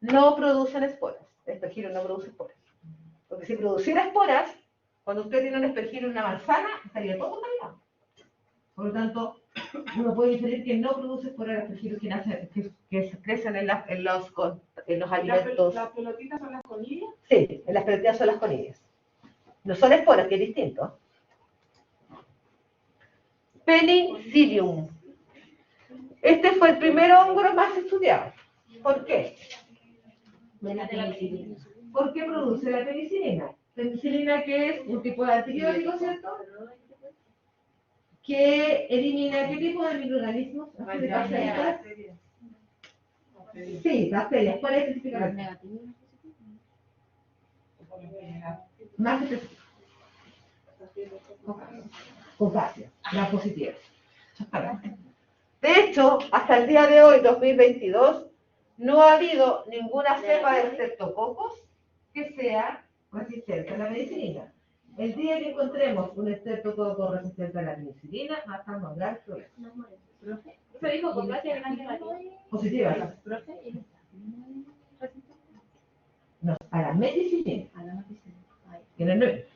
A: No producen esporas. El Aspergillus no produce esporas. Porque si produciera esporas, cuando usted tiene un Aspergillus en una manzana, estaría todo contaminado. Por lo tanto, uno puede inferir que no produce esporas el Aspergillus que crecen en los alimentos.
B: ¿Las pelotitas son las conidias?
A: Sí, en las pelotitas son las conidias. No son esporas, que es distinto. Penicillium. Este fue el primer hongo más estudiado. ¿Por qué? ¿Por qué produce la penicilina? Penicilina, que es un tipo de antibiótico, ¿cierto? Que elimina qué tipo de microorganismos. Sí, bacterias. ¿Cuál es específicamente? Más específico. Cocacia, la positiva. De hecho, hasta el día de hoy, 2022, no ha habido ninguna cepa de estreptococos que sea resistente a la penicilina. El día que encontremos un estreptococo resistente a la penicilina, va a estar un gran problema.
C: Se dijo cocacia gran negativa.
A: Positiva. No, a la meticilina. Tiene 9.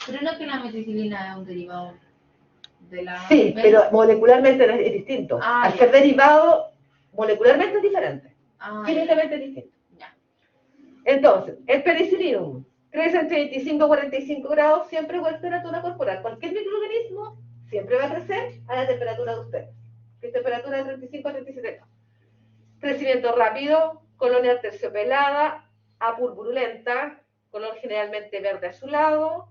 E: Pero no que la meticilina es un derivado de la...
A: Sí, pero molecularmente es distinto. Al ser derivado, molecularmente es diferente. Químicamente es distinto.
E: Ya.
A: Entonces, el penicillium crece entre 25 y 45 grados siempre igual temperatura corporal. Cualquier microorganismo siempre va a crecer a la temperatura de ustedes, que es temperatura de 35 a 37 grados. Crecimiento rápido, colonia terciopelada, apurpurulenta, color generalmente verde azulado,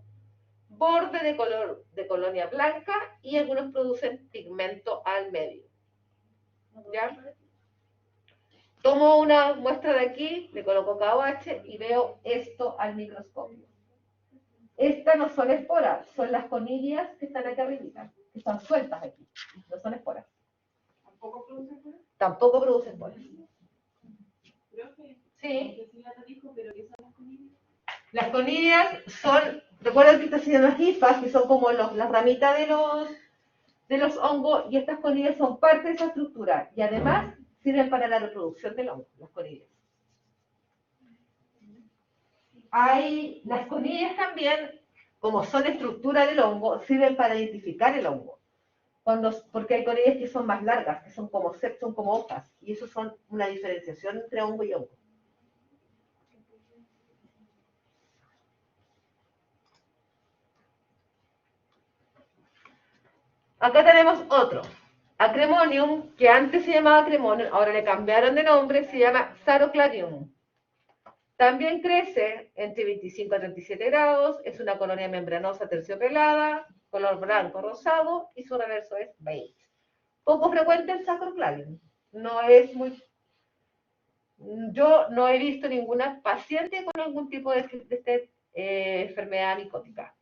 A: borde de colonia blanca y algunos producen pigmento al medio. ¿Ya? Tomo una muestra de aquí, le coloco KOH y veo esto al microscopio. Estas no son esporas, son las conillas que están acá arriba, que están sueltas aquí, no son esporas.
B: ¿Tampoco produce esporas?
A: Tampoco producen esporas.
B: Profe,
A: Sí.
B: dijo, pero ¿qué son las conillas?
A: Las conillas son, recuerden que estas se llaman hifas, que son como las ramitas de los hongos, y estas conillas son parte de esa estructura, y además sirven para la reproducción del hongo, las conillas. Las conillas también, como son estructura del hongo, sirven para identificar el hongo. Porque hay conillas que son más largas, que son como hojas, y eso son una diferenciación entre hongo y hongo. Acá tenemos otro, Acremonium, que antes se llamaba Acremonium, ahora le cambiaron de nombre, se llama Saroclarium. También crece entre 25 a 37 grados, es una colonia membranosa terciopelada, color blanco rosado y su reverso es beige. Poco frecuente el Saroclarium. Yo no he visto ninguna paciente con algún tipo de enfermedad micótica.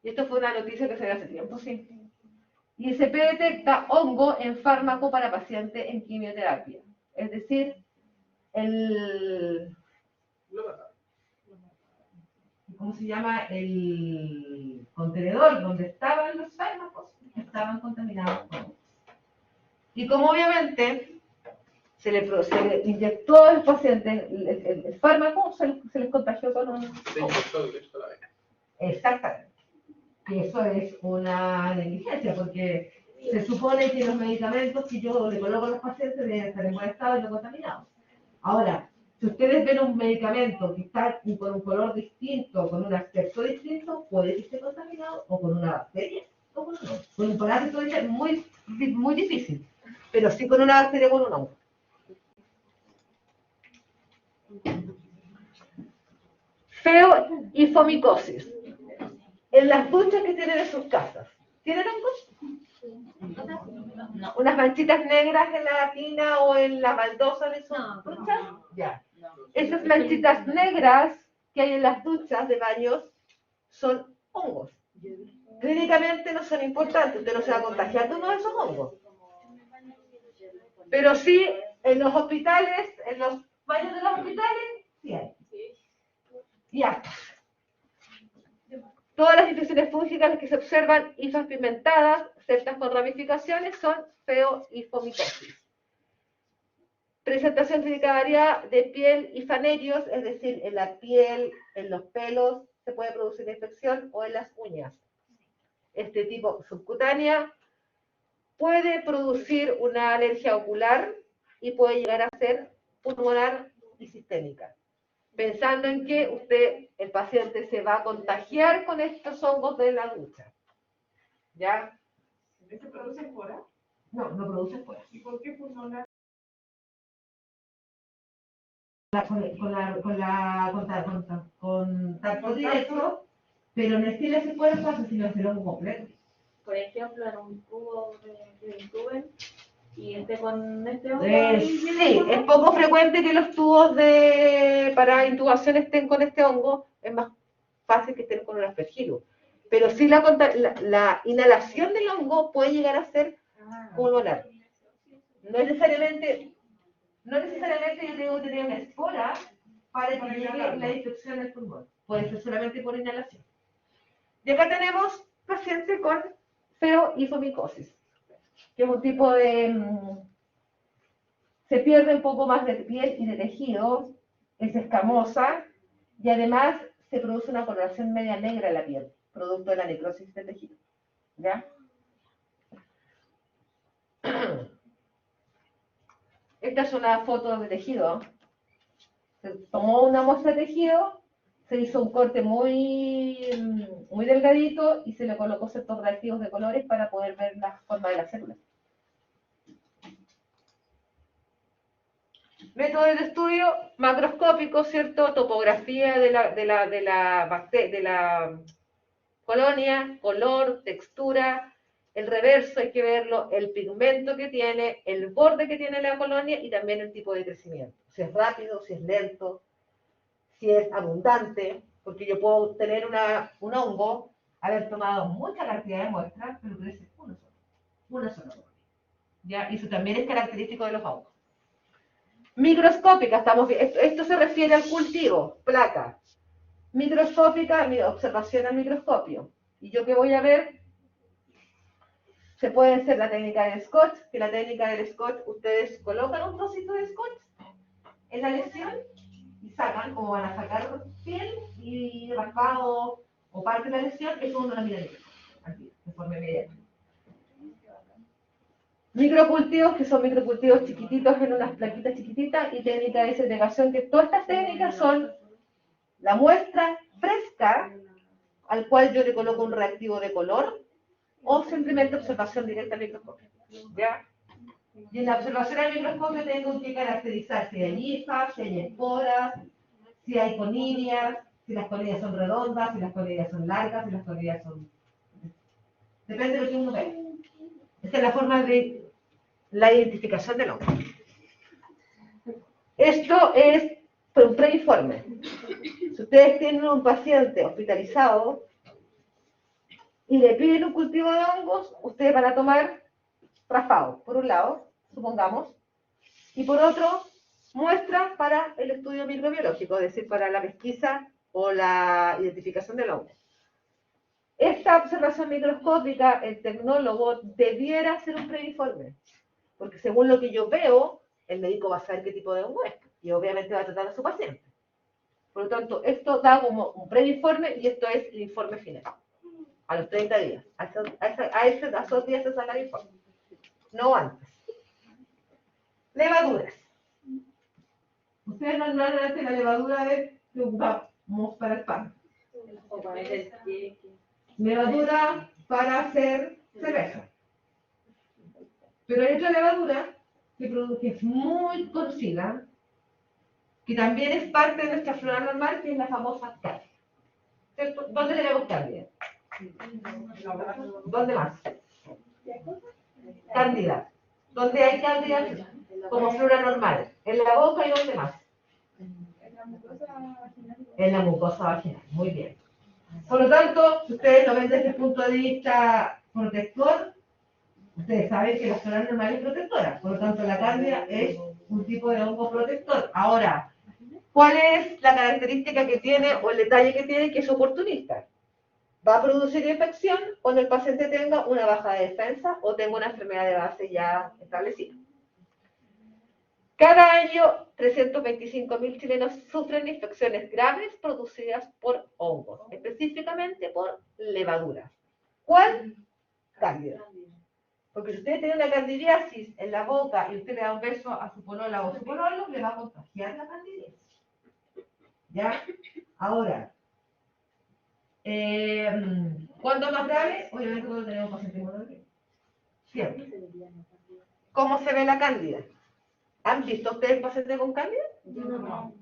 A: Y esto fue una noticia que se dio hace tiempo, sí. ISP detecta hongo en fármaco para paciente en quimioterapia. Es decir, ¿cómo se llama? El contenedor donde estaban los fármacos estaban contaminados con hongos. Y como obviamente se le inyectó al paciente el fármaco, se les contagió con un... Exactamente. Y eso es una negligencia, porque se supone que los medicamentos que yo le coloco a los pacientes deben estar en buen estado y no contaminados. Ahora, si ustedes ven un medicamento que está con un color distinto, con un aspecto distinto, puede que esté contaminado o con una bacteria o con un hongo. Con un parásito es muy, muy difícil, pero sí con una bacteria o con un hongo. Feoifomicosis. En las duchas que tienen en sus casas, ¿tienen hongos? No. ¿Unas manchitas negras en la tina o en la baldosa de sus duchas? Ya. Esas manchitas negras que hay en las duchas de baños son hongos. Clínicamente no son importantes, usted no se va a contagiar de uno de esos hongos. Pero sí, en los hospitales, en los baños de los hospitales, sí hay. Y hasta. Todas las infecciones fúngicas que se observan, hifas pigmentadas, celdas con ramificaciones, son feoifomicosis. Presentación clínica variada de piel y fanerios, es decir, en la piel, en los pelos, se puede producir infección o en las uñas. Este tipo subcutánea puede producir una alergia ocular y puede llegar a ser pulmonar y sistémica. pensando en que el paciente se va a contagiar con estos hongos de la ducha. ¿Ya?
B: ¿Se produce fuera?
A: No, no produce esporas.
B: ¿Y por qué pulmonar?
A: Contacto directo, pero no es que las esporas pasen, sino es el hongo completo.
E: Por ejemplo, en un tubo de intuben y con este hongo.
A: Sí, es poco frecuente que los tubos para intubación estén con este hongo, es más fácil que estén con un aspergillus. Pero sí la inhalación del hongo puede llegar a ser pulmonar. No necesariamente yo tengo que tener una espora para que llegue la infección al pulmón. Puede ser solamente por inhalación. Y acá tenemos paciente con feohifomicosis, que es un tipo de... se pierde un poco más de piel y de tejido, es escamosa, y además se produce una coloración media negra en la piel, producto de la necrosis de tejido. ¿Ya? Esta es una foto de tejido. Se tomó una muestra de tejido, se hizo un corte muy delgadito y se le colocó ciertos reactivos de colores para poder ver la forma de las células. Método de estudio macroscópico, ¿cierto? Topografía de la colonia, color, textura, el reverso hay que verlo, el pigmento que tiene, el borde que tiene la colonia y también el tipo de crecimiento. Si es rápido, si es lento, si es abundante, porque yo puedo tener un hongo, haber tomado mucha cantidad de muestras, pero crece una sola colonia. ¿Ya? Y eso también es característico de los hongos. Microscópica, esto se refiere al cultivo, placa. Microscópica, mi observación al microscopio. ¿Y yo qué voy a ver? Se puede hacer la técnica del scotch, que la técnica del scotch, ustedes colocan un trocito de scotch en la lesión y sacan, o van a sacar piel y raspado o parte de la lesión, eso uno lo mira de forma inmediata. Microcultivos, que son microcultivos chiquititos en unas plaquitas chiquititas, y técnica de segregación, que todas estas técnicas son la muestra fresca, al cual yo le coloco un reactivo de color, o simplemente observación directa al microscopio. ¿Ya? Y en la observación al microscopio tengo que caracterizar si hay hifas, si hay esporas, si hay conidias, si las conidias son redondas, si las conidias son largas, si las conidias son... Depende de lo que uno ve. Esta es la forma de la identificación del hongo. Esto es un preinforme. Si ustedes tienen un paciente hospitalizado y le piden un cultivo de hongos, ustedes van a tomar raspado, por un lado, supongamos, y por otro, muestra para el estudio microbiológico, es decir, para la pesquisa o la identificación del hongo. Esta observación microscópica, el tecnólogo debiera hacer un preinforme, porque según lo que yo veo, el médico va a saber qué tipo de hongo es, y obviamente va a tratar a su paciente. Por lo tanto, esto da como un preinforme y esto es el informe final, a los 30 días. A esos días se saca el informe, no antes. Levaduras. Ustedes normalmente la levadura que ocupamos para el pan. Levadura para hacer cerveza. Pero hay otra levadura que es muy conocida, que también es parte de nuestra flora normal, que es la famosa cándida. ¿Cierto? ¿Dónde tenemos cándida? ¿Dónde más? Cándida. ¿Dónde hay cándida como flora normal? En la boca y ¿dónde más? En la mucosa vaginal. Muy bien. Por lo tanto, si ustedes lo ven desde el punto de vista protector, ustedes saben que la flora normal es protectora. Por lo tanto, la cándida es un tipo de hongo protector. Ahora, ¿cuál es la característica que tiene o el detalle que tiene? Que es oportunista. Va a producir infección cuando el paciente tenga una baja de defensa o tenga una enfermedad de base ya establecida. Cada año, 325.000 chilenos sufren infecciones graves producidas por hongos, específicamente por levaduras. ¿Cuál? Cándida. Porque si usted tiene una candidiasis en la boca y usted le da un beso a su polola o a su pololo, le va a contagiar la candidiasis. ¿Ya? Ahora, ¿cuándo es más grave? Obviamente cuando tenemos pacientes inmunodeprimidos. Siempre. ¿Cómo se ve la cándida? ¿Han visto ustedes pacientes con cándida?
B: No.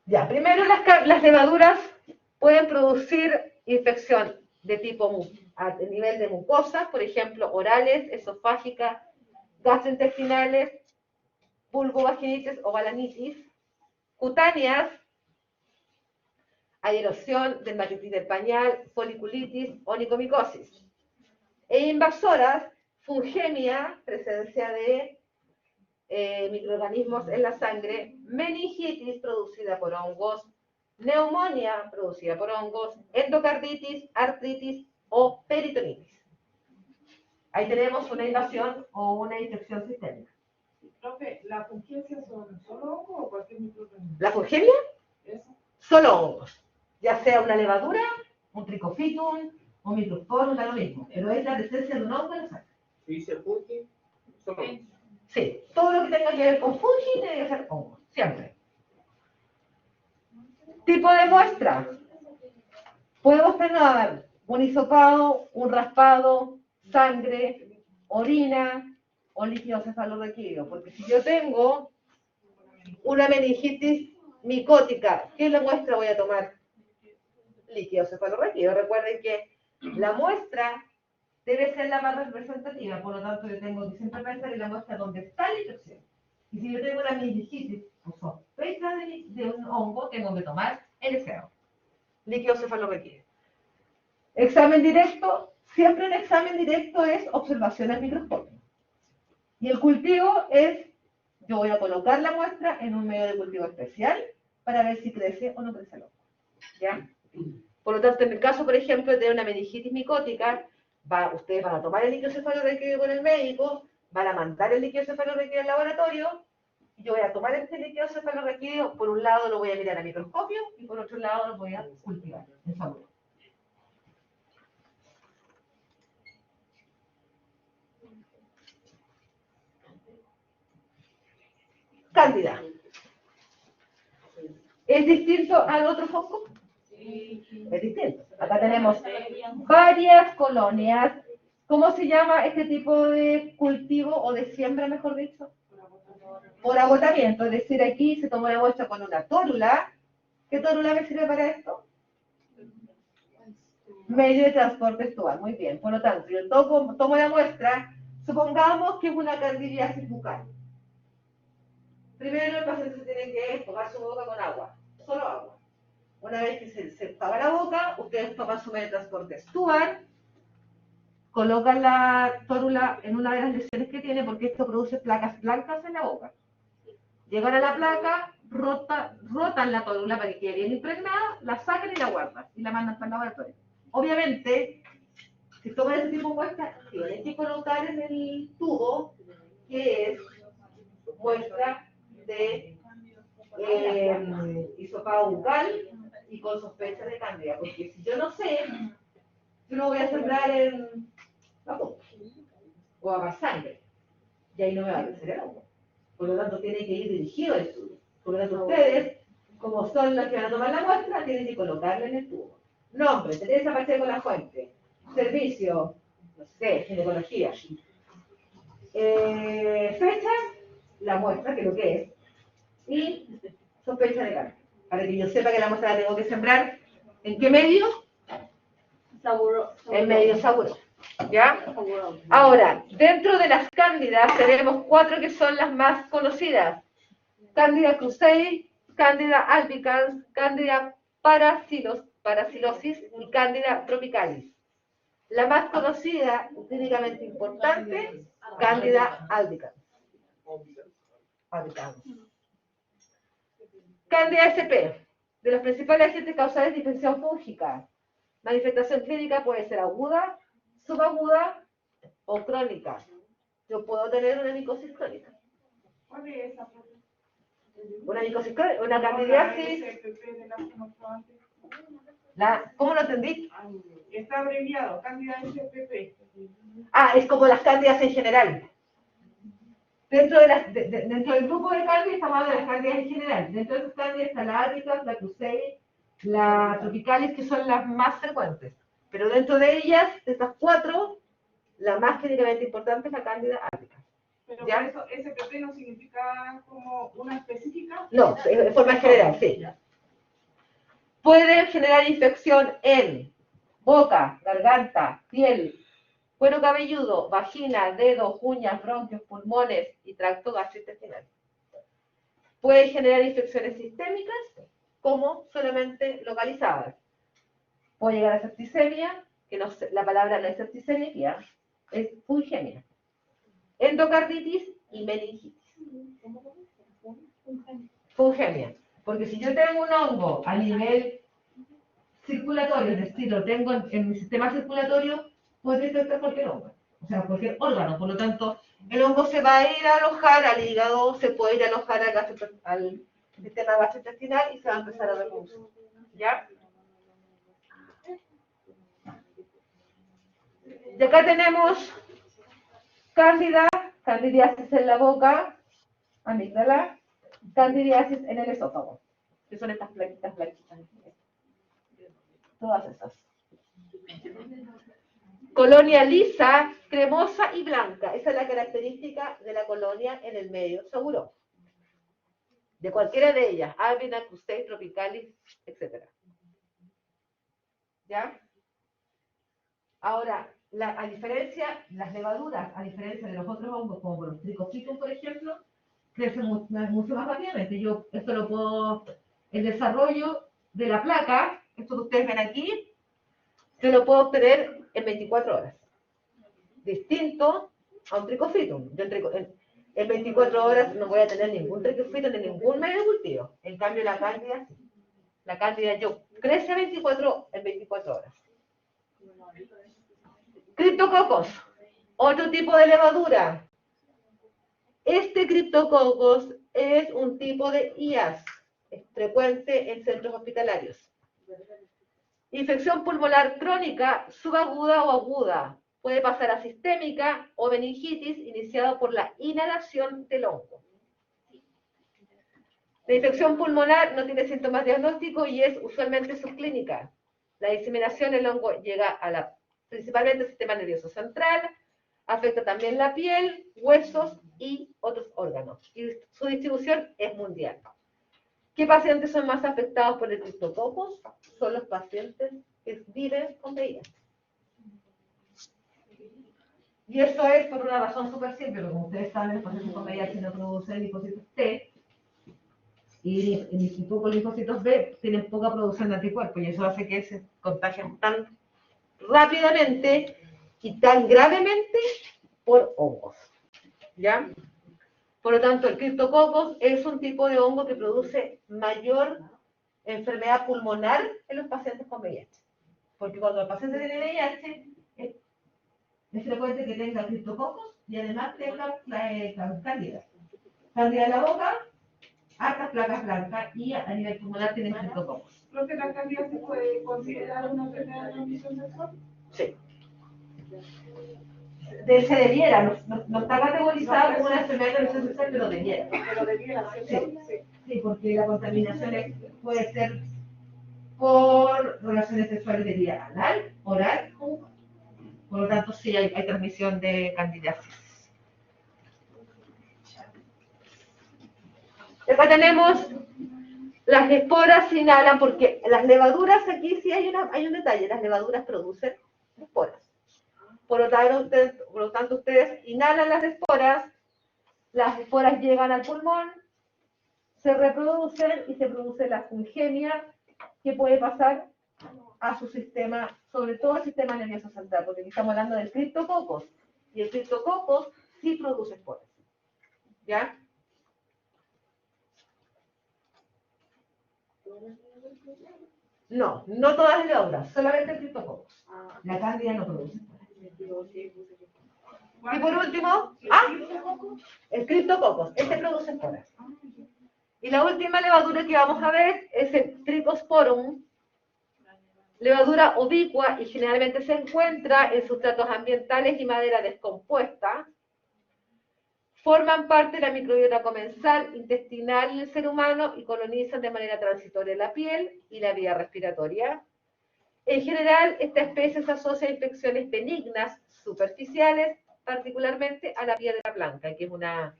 A: Ya, primero las levaduras pueden producir infección de tipo a nivel de mucosa, por ejemplo, orales, esofágicas, gastrointestinales, vulvovaginitis o balanitis, cutáneas, hay erosión, dermatitis del pañal, foliculitis, onicomicosis. E invasoras, fungemia, presencia de microorganismos en la sangre, meningitis producida por hongos, neumonía producida por hongos, endocarditis, artritis o peritonitis. Ahí tenemos una invasión o una infección sistémica.
B: Profe, ¿la fungencia son solo hongos o cualquier microorganismo?
A: ¿La fungemia?
B: Eso.
A: Solo hongos, ya sea una levadura, un tricofitum, un microsporum, da lo mismo, pero es la presencia de un hongo en la sangre.
D: Si dice fungi, solo.
A: Sí, todo lo que tenga que ver con fungi tiene que ser hongo, siempre. Tipo de muestra. Podemos tener un hisopado, un raspado, sangre, orina o líquido cefalorraquídeo, porque si yo tengo una meningitis micótica, ¿qué la muestra voy a tomar? Líquido cefalorraquídeo. Recuerden que la muestra debe ser la más representativa, por lo tanto yo tengo que siempre pensar en la muestra donde está la infección. Y si yo tengo una meningitis o sospecha de un hongo, tengo que tomar LCO, líquido cefalorraquídeo. Examen directo, siempre un examen directo es observación al microscopio. Y el cultivo es, yo voy a colocar la muestra en un medio de cultivo especial para ver si crece o no crece el hongo. ¿Ya? Por lo tanto, en el caso, por ejemplo, de una meningitis micótica, ustedes van a tomar el líquido cefalorraquídeo con el médico, van a mandar el líquido cefalorraquídeo al laboratorio, y yo voy a tomar este líquido cefalorraquídeo, por un lado lo voy a mirar a microscopio, y por otro lado lo voy a cultivar en salud. Cándida. ¿Es distinto al otro hongo? Es distinto. Acá tenemos varias colonias. ¿Cómo se llama este tipo de cultivo o de siembra, mejor dicho? Por agotamiento. Es decir, aquí se tomó la muestra con una tórula. ¿Qué tórula me sirve para esto? Medio de transporte estual. Muy bien. Por lo tanto, yo tomo la muestra. Supongamos que es una candidiasis bucal. Primero el paciente se tiene que tomar su boca con agua. Solo agua. Una vez que se tapa la boca, ustedes toman su medio de transporte Stuart, colocan la tórula en una de las lesiones que tiene, porque esto produce placas blancas en la boca. Llegan a la placa, rotan la tórula para que quede bien impregnada, la sacan y la guardan, y la mandan para el laboratorio. Obviamente, si toman ese tipo de muestra, tienen que colocar en el tubo, que es muestra de hisopado bucal, y con sospecha de cándida, porque si yo no sé, yo no voy a sembrar en la boca o a más sangre, y ahí no me va a crecer el hongo. Por lo tanto, tiene que ir dirigido el estudio. Por lo tanto, ustedes, como son los que van a tomar la muestra, tienen que colocarla en el tubo. Nombre, Teresa Pacheco La Fuente. Servicio, no sé, ginecología. Fecha, la muestra, que es lo que es, y sospecha de cándida. Para que yo sepa que la muestra la tengo que sembrar, ¿en qué medio? En medio saburo. ¿Ya? Ahora, dentro de las cándidas tenemos 4 que son las más conocidas. Cándida cruzei, Cándida albicans, Cándida paracilosis y Cándida tropicalis. La más conocida, clínicamente importante, Cándida albicans. Cándida SP. De los principales agentes causales de infección fúngica. Manifestación clínica puede ser aguda, subaguda o crónica. Yo puedo tener una micosis crónica.
B: ¿Cuál es esa?
A: Una micosis crónica, una candidiasis. ¿Cómo lo entendí?
B: Está abreviado, Cándida SPP.
A: Ah, es como las cándidas en general. Dentro, dentro del grupo de cándidas estamos hablando de las cándidas en general. Dentro de esas cándidas está la ática, la crusei, la tropicalis, que son las más frecuentes. Pero dentro de ellas, de estas 4, la más clínicamente importante es la cándida ática.
B: Pero
A: ¿Ya?
B: por eso SPP no significa como una específica.
A: No, de forma general, sí. Puede generar infección en boca, garganta, piel, cuero cabelludo, vagina, dedos, uñas, bronquios, pulmones y tracto gastrointestinal. Puede generar infecciones sistémicas como solamente localizadas. Puede llegar a septicemia, que no, la palabra no es septicemia, es fungemia. Endocarditis y meningitis. Fungemia. Porque si yo tengo un hongo a nivel circulatorio, es decir, lo tengo en mi sistema circulatorio, puede infectar cualquier hongo, o sea, cualquier órgano. Por lo tanto, el hongo se va a ir a alojar al hígado, se puede ir a alojar al sistema gastrointestinal y se va a empezar a reproducir. ¿Ya? Y acá tenemos cándida, candidiasis en la boca, amígdala, candidiasis en el esófago, que son estas plaquitas blanquitas. Todas esas. Colonia lisa, cremosa y blanca. Esa es la característica de la colonia en el medio seguro. De cualquiera de ellas, Albina, Crusei, Tropicalis, etc. ¿Ya? Ahora, a diferencia, las levaduras, a diferencia de los otros hongos, como los Trichofitum, por ejemplo, crecen mucho más rápidamente. Esto lo puedo, el desarrollo de la placa, esto que ustedes ven aquí, se lo puedo obtener en 24 horas. Distinto a un tricofitum. En 24 horas no voy a tener ningún tricofitum en ningún medio de cultivo. En cambio, la cándida sí. La cándida crece en 24 horas. Criptococos, otro tipo de levadura. Este criptococos es un tipo de IAS, es frecuente en centros hospitalarios. Infección pulmonar crónica, subaguda o aguda. Puede pasar a sistémica o meningitis iniciado por la inhalación del hongo. La infección pulmonar no tiene síntomas diagnósticos y es usualmente subclínica. La diseminación del hongo llega principalmente al sistema nervioso central, afecta también la piel, huesos y otros órganos. Y su distribución es mundial. ¿Qué pacientes son más afectados por el criptococos? Son los pacientes que viven con VIH. Y eso es por una razón súper simple, porque como ustedes saben, los pacientes con VIH no producen linfocitos T, y poco linfocitos B tienen poca producción de anticuerpos, y eso hace que se contagien tan rápidamente y tan gravemente por hongos. ¿Ya? Por lo tanto, el criptococos es un tipo de hongo que produce mayor enfermedad pulmonar en los pacientes con VIH. Porque cuando el paciente tiene VIH, es frecuente que tenga criptococos y además tenga cándida. Cándida en la boca, hartas placas blancas y a nivel pulmonar tienen criptococos.
B: ¿Creo que la cándida se puede considerar una enfermedad de transmisión sexual?
A: Sí. Se debiera, no está categorizado como una enfermedad de transmisión sexual, pero debiera.
B: Pero debiera, ¿cierto?
A: Sí. Sí, porque la contaminación puede ser por relaciones sexuales de vía anal, oral, por lo tanto sí hay transmisión de candidiasis. Acá tenemos las esporas se inhalan, porque las levaduras, aquí sí hay un detalle, las levaduras producen esporas. Por lo tanto, ustedes inhalan las esporas llegan al pulmón, se reproducen y se produce la fungemia, que puede pasar a su sistema, sobre todo el sistema nervioso central, porque aquí estamos hablando del criptococos, y el criptococos sí produce esporas. ¿Ya? No, no todas las levaduras, solamente el criptococos. La cándida no produce esporas. Y por último, el criptococos, este produce esporas. Y la última levadura que vamos a ver es el Trichosporum, levadura ubicua, y generalmente se encuentra en sustratos ambientales y madera descompuesta. Forman parte de la microbiota comensal, intestinal en el ser humano y colonizan de manera transitoria la piel y la vía respiratoria. En general, esta especie se asocia a infecciones benignas superficiales, particularmente a la piedra blanca, que es una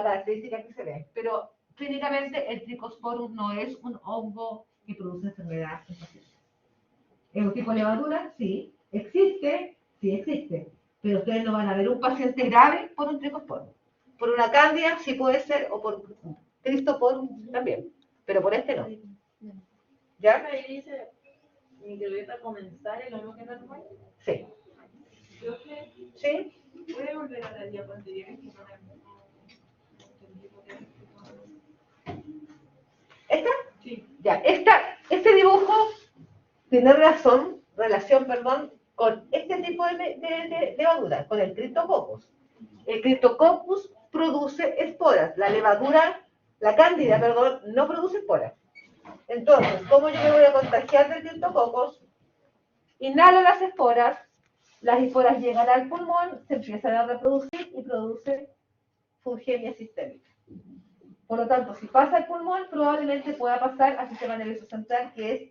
A: característica que se ve. Pero clínicamente el Trichosporum no es un hongo que produce enfermedad en pacientes. ¿Es un tipo de levadura? Sí. ¿Existe? Sí existe. Pero ustedes no van a ver un paciente grave por un Trichosporum. Por una cándida sí puede ser, o por Cristosporum también, pero por este no. ¿Ya?
E: Ahí dice microbiota comensal, ¿es lo mismo que normal?
A: Sí. ¿Sí?
B: ¿Puede volver a la diapositiva que
A: ¿Esta?
B: Sí.
A: Ya, este dibujo tiene relación, con este tipo de levadura, con el Cryptococcus. El Cryptococcus produce esporas, la cándida, no produce esporas. Entonces, ¿cómo yo me voy a contagiar del Cryptococcus? Inhalo las esporas llegan al pulmón, se empiezan a reproducir y producen fungemia sistémica. Por lo tanto, si pasa al pulmón, probablemente pueda pasar al sistema nervioso central, que es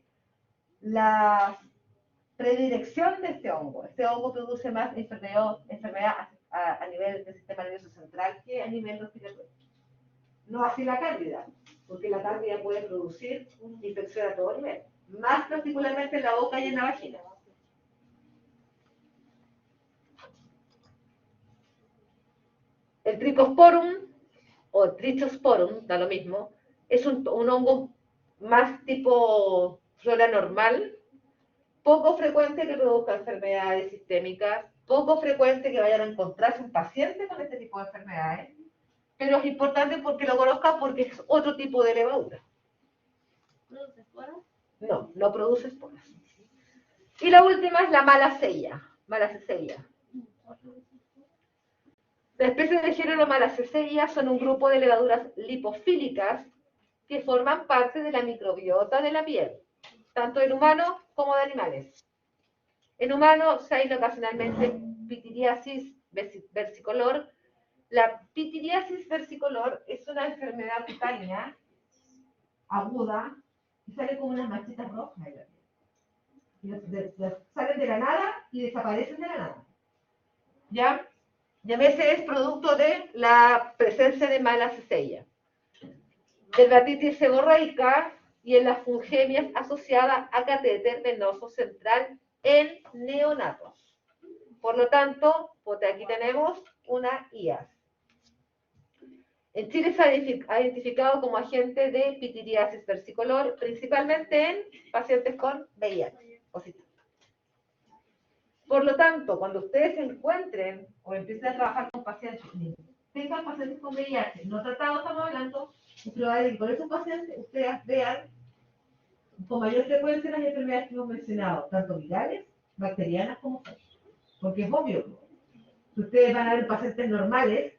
A: la predilección de este hongo. Este hongo produce más enfermedad a nivel del sistema nervioso central que a nivel respiratorio. No así la cándida, porque la cándida puede producir infección a todo nivel, más particularmente en la boca y en la vagina. El Trichosporum o Trichosporum, da lo mismo, es un hongo más tipo flora normal, poco frecuente que produzca enfermedades sistémicas, poco frecuente que vayan a encontrarse un paciente con este tipo de enfermedades, pero es importante porque lo conozcan porque es otro tipo de levadura.
E: ¿Produce esporas?
A: No, no produce esporas. Y la última es la Malassezia. Las especies de género Malassezia son un grupo de levaduras lipofílicas que forman parte de la microbiota de la piel, tanto en humanos como de animales. En humanos se aísla ocasionalmente Pityriasis versicolor. La Pityriasis versicolor es una enfermedad cutánea aguda y sale como unas manchitas rojas en la piel. Salen de la nada y desaparecen de la nada. ¿Ya? Y a veces es producto de la presencia de Malassezia, de la hepatitis seborreica y en las fungemias asociadas a catéter venoso central en neonatos. Por lo tanto, aquí tenemos una IAS. En Chile se ha identificado como agente de pityriasis versicolor, principalmente en pacientes con VIH. Por lo tanto, cuando ustedes se encuentren o empiecen a trabajar con pacientes, tengan pacientes con VIH no tratados, estamos hablando, es probable que con esos pacientes ustedes vean con mayor frecuencia las enfermedades que hemos mencionado, tanto virales, bacterianas como fungos. Porque es obvio, si ustedes van a ver pacientes normales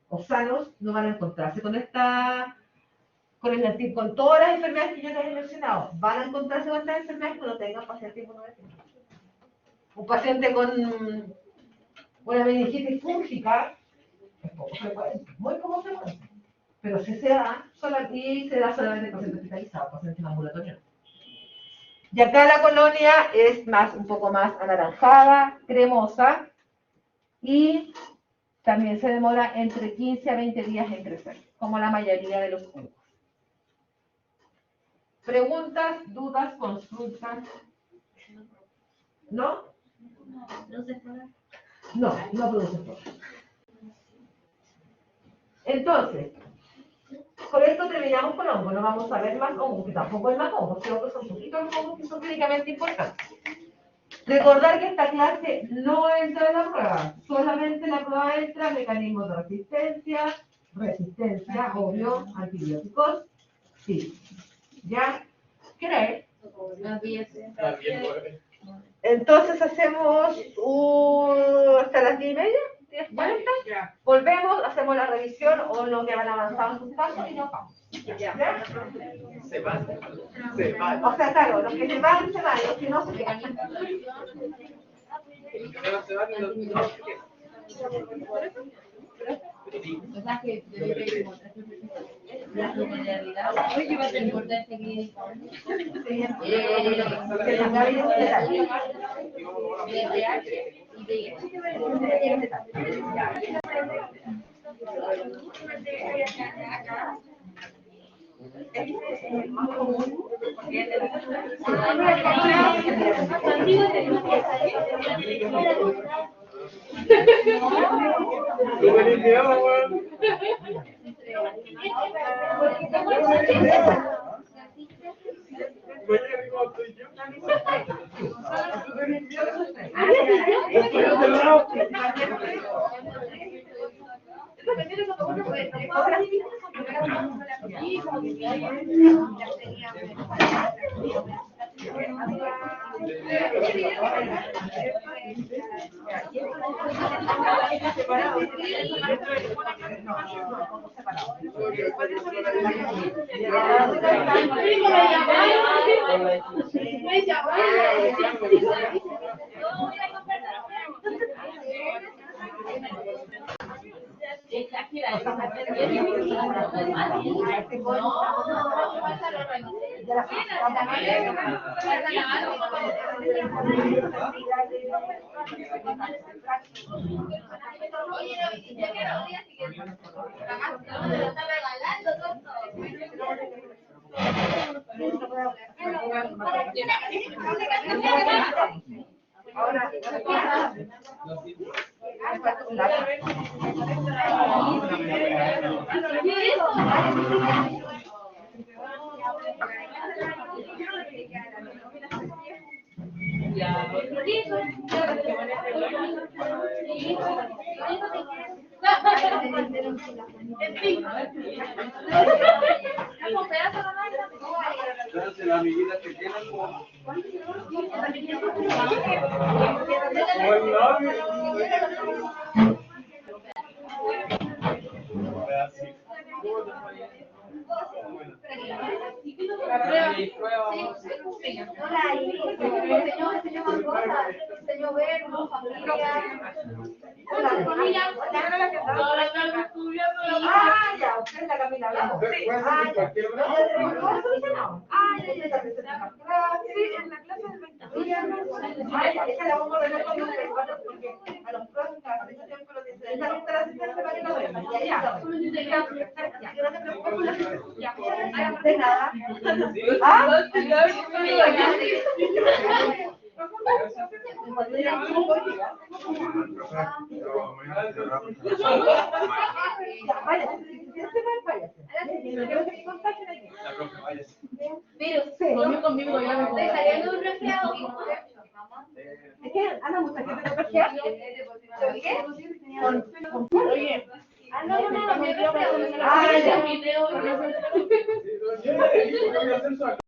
A: o sanos, no van a encontrarse con todas las enfermedades que yo les he mencionado. Van a encontrarse con estas enfermedades cuando tengan pacientes inmunodepresivos. Un paciente con una meningitis fúngica es poco frecuente, muy poco frecuente, pero sí se da solamente en pacientes hospitalizados, pacientes ambulatorios. Y acá la colonia es un poco más anaranjada, cremosa, y también se demora entre 15 a 20 días en crecer, como la mayoría de los hongos. ¿Preguntas, dudas, consultas? ¿No? No produce esporas. Entonces, con esto terminamos con hongos. No vamos a ver más hongos, que tampoco hay más hongos, sino que son poquitos hongos que son clínicamente importantes. Recordar que esta clase no entra en la prueba, solamente la prueba entra mecanismos de resistencia, obvio, antibióticos, sí. ¿Ya? ¿Qué hora es?
E: Las 10.
A: Entonces hacemos hasta las 10:30, 10:40. Volvemos, hacemos la revisión o lo que van avanzando en sus casos y nos vamos. ¿Ya?
D: Se van.
A: O sea, claro, los que se van, los que no se quedan.
D: Se van y los que quedan.
E: O sea que debe ser como la superioridad. Oye, va a tener importancia aquí.
A: Se ponga bien un detalle.
E: De pH y de
D: Tú venís miedo, weón. Imagínate cómo estoy yo. Tú tenés miedo. Estoy de lado. La amiguita que tienen como...
A: Ah, ya, usted es la Camila Bravo. Ah, ya. Sí, en la clase del 22. Ah, ya, esa la vamos a ver con los 24 porque a los próximos, a veces tiempo los de la asistente para que lo vean. Ya, ya. Ya, no te preocupes. Ya, de nada. Ah,
E: Pero conmigo ya me
F: ¿Estoy saliendo de un resfriado?
A: es que anda mucha gente con resfriado.
D: Oye.
F: No, me resfriado.
A: Ah, ya.
D: Sí, no, yo voy a hacer su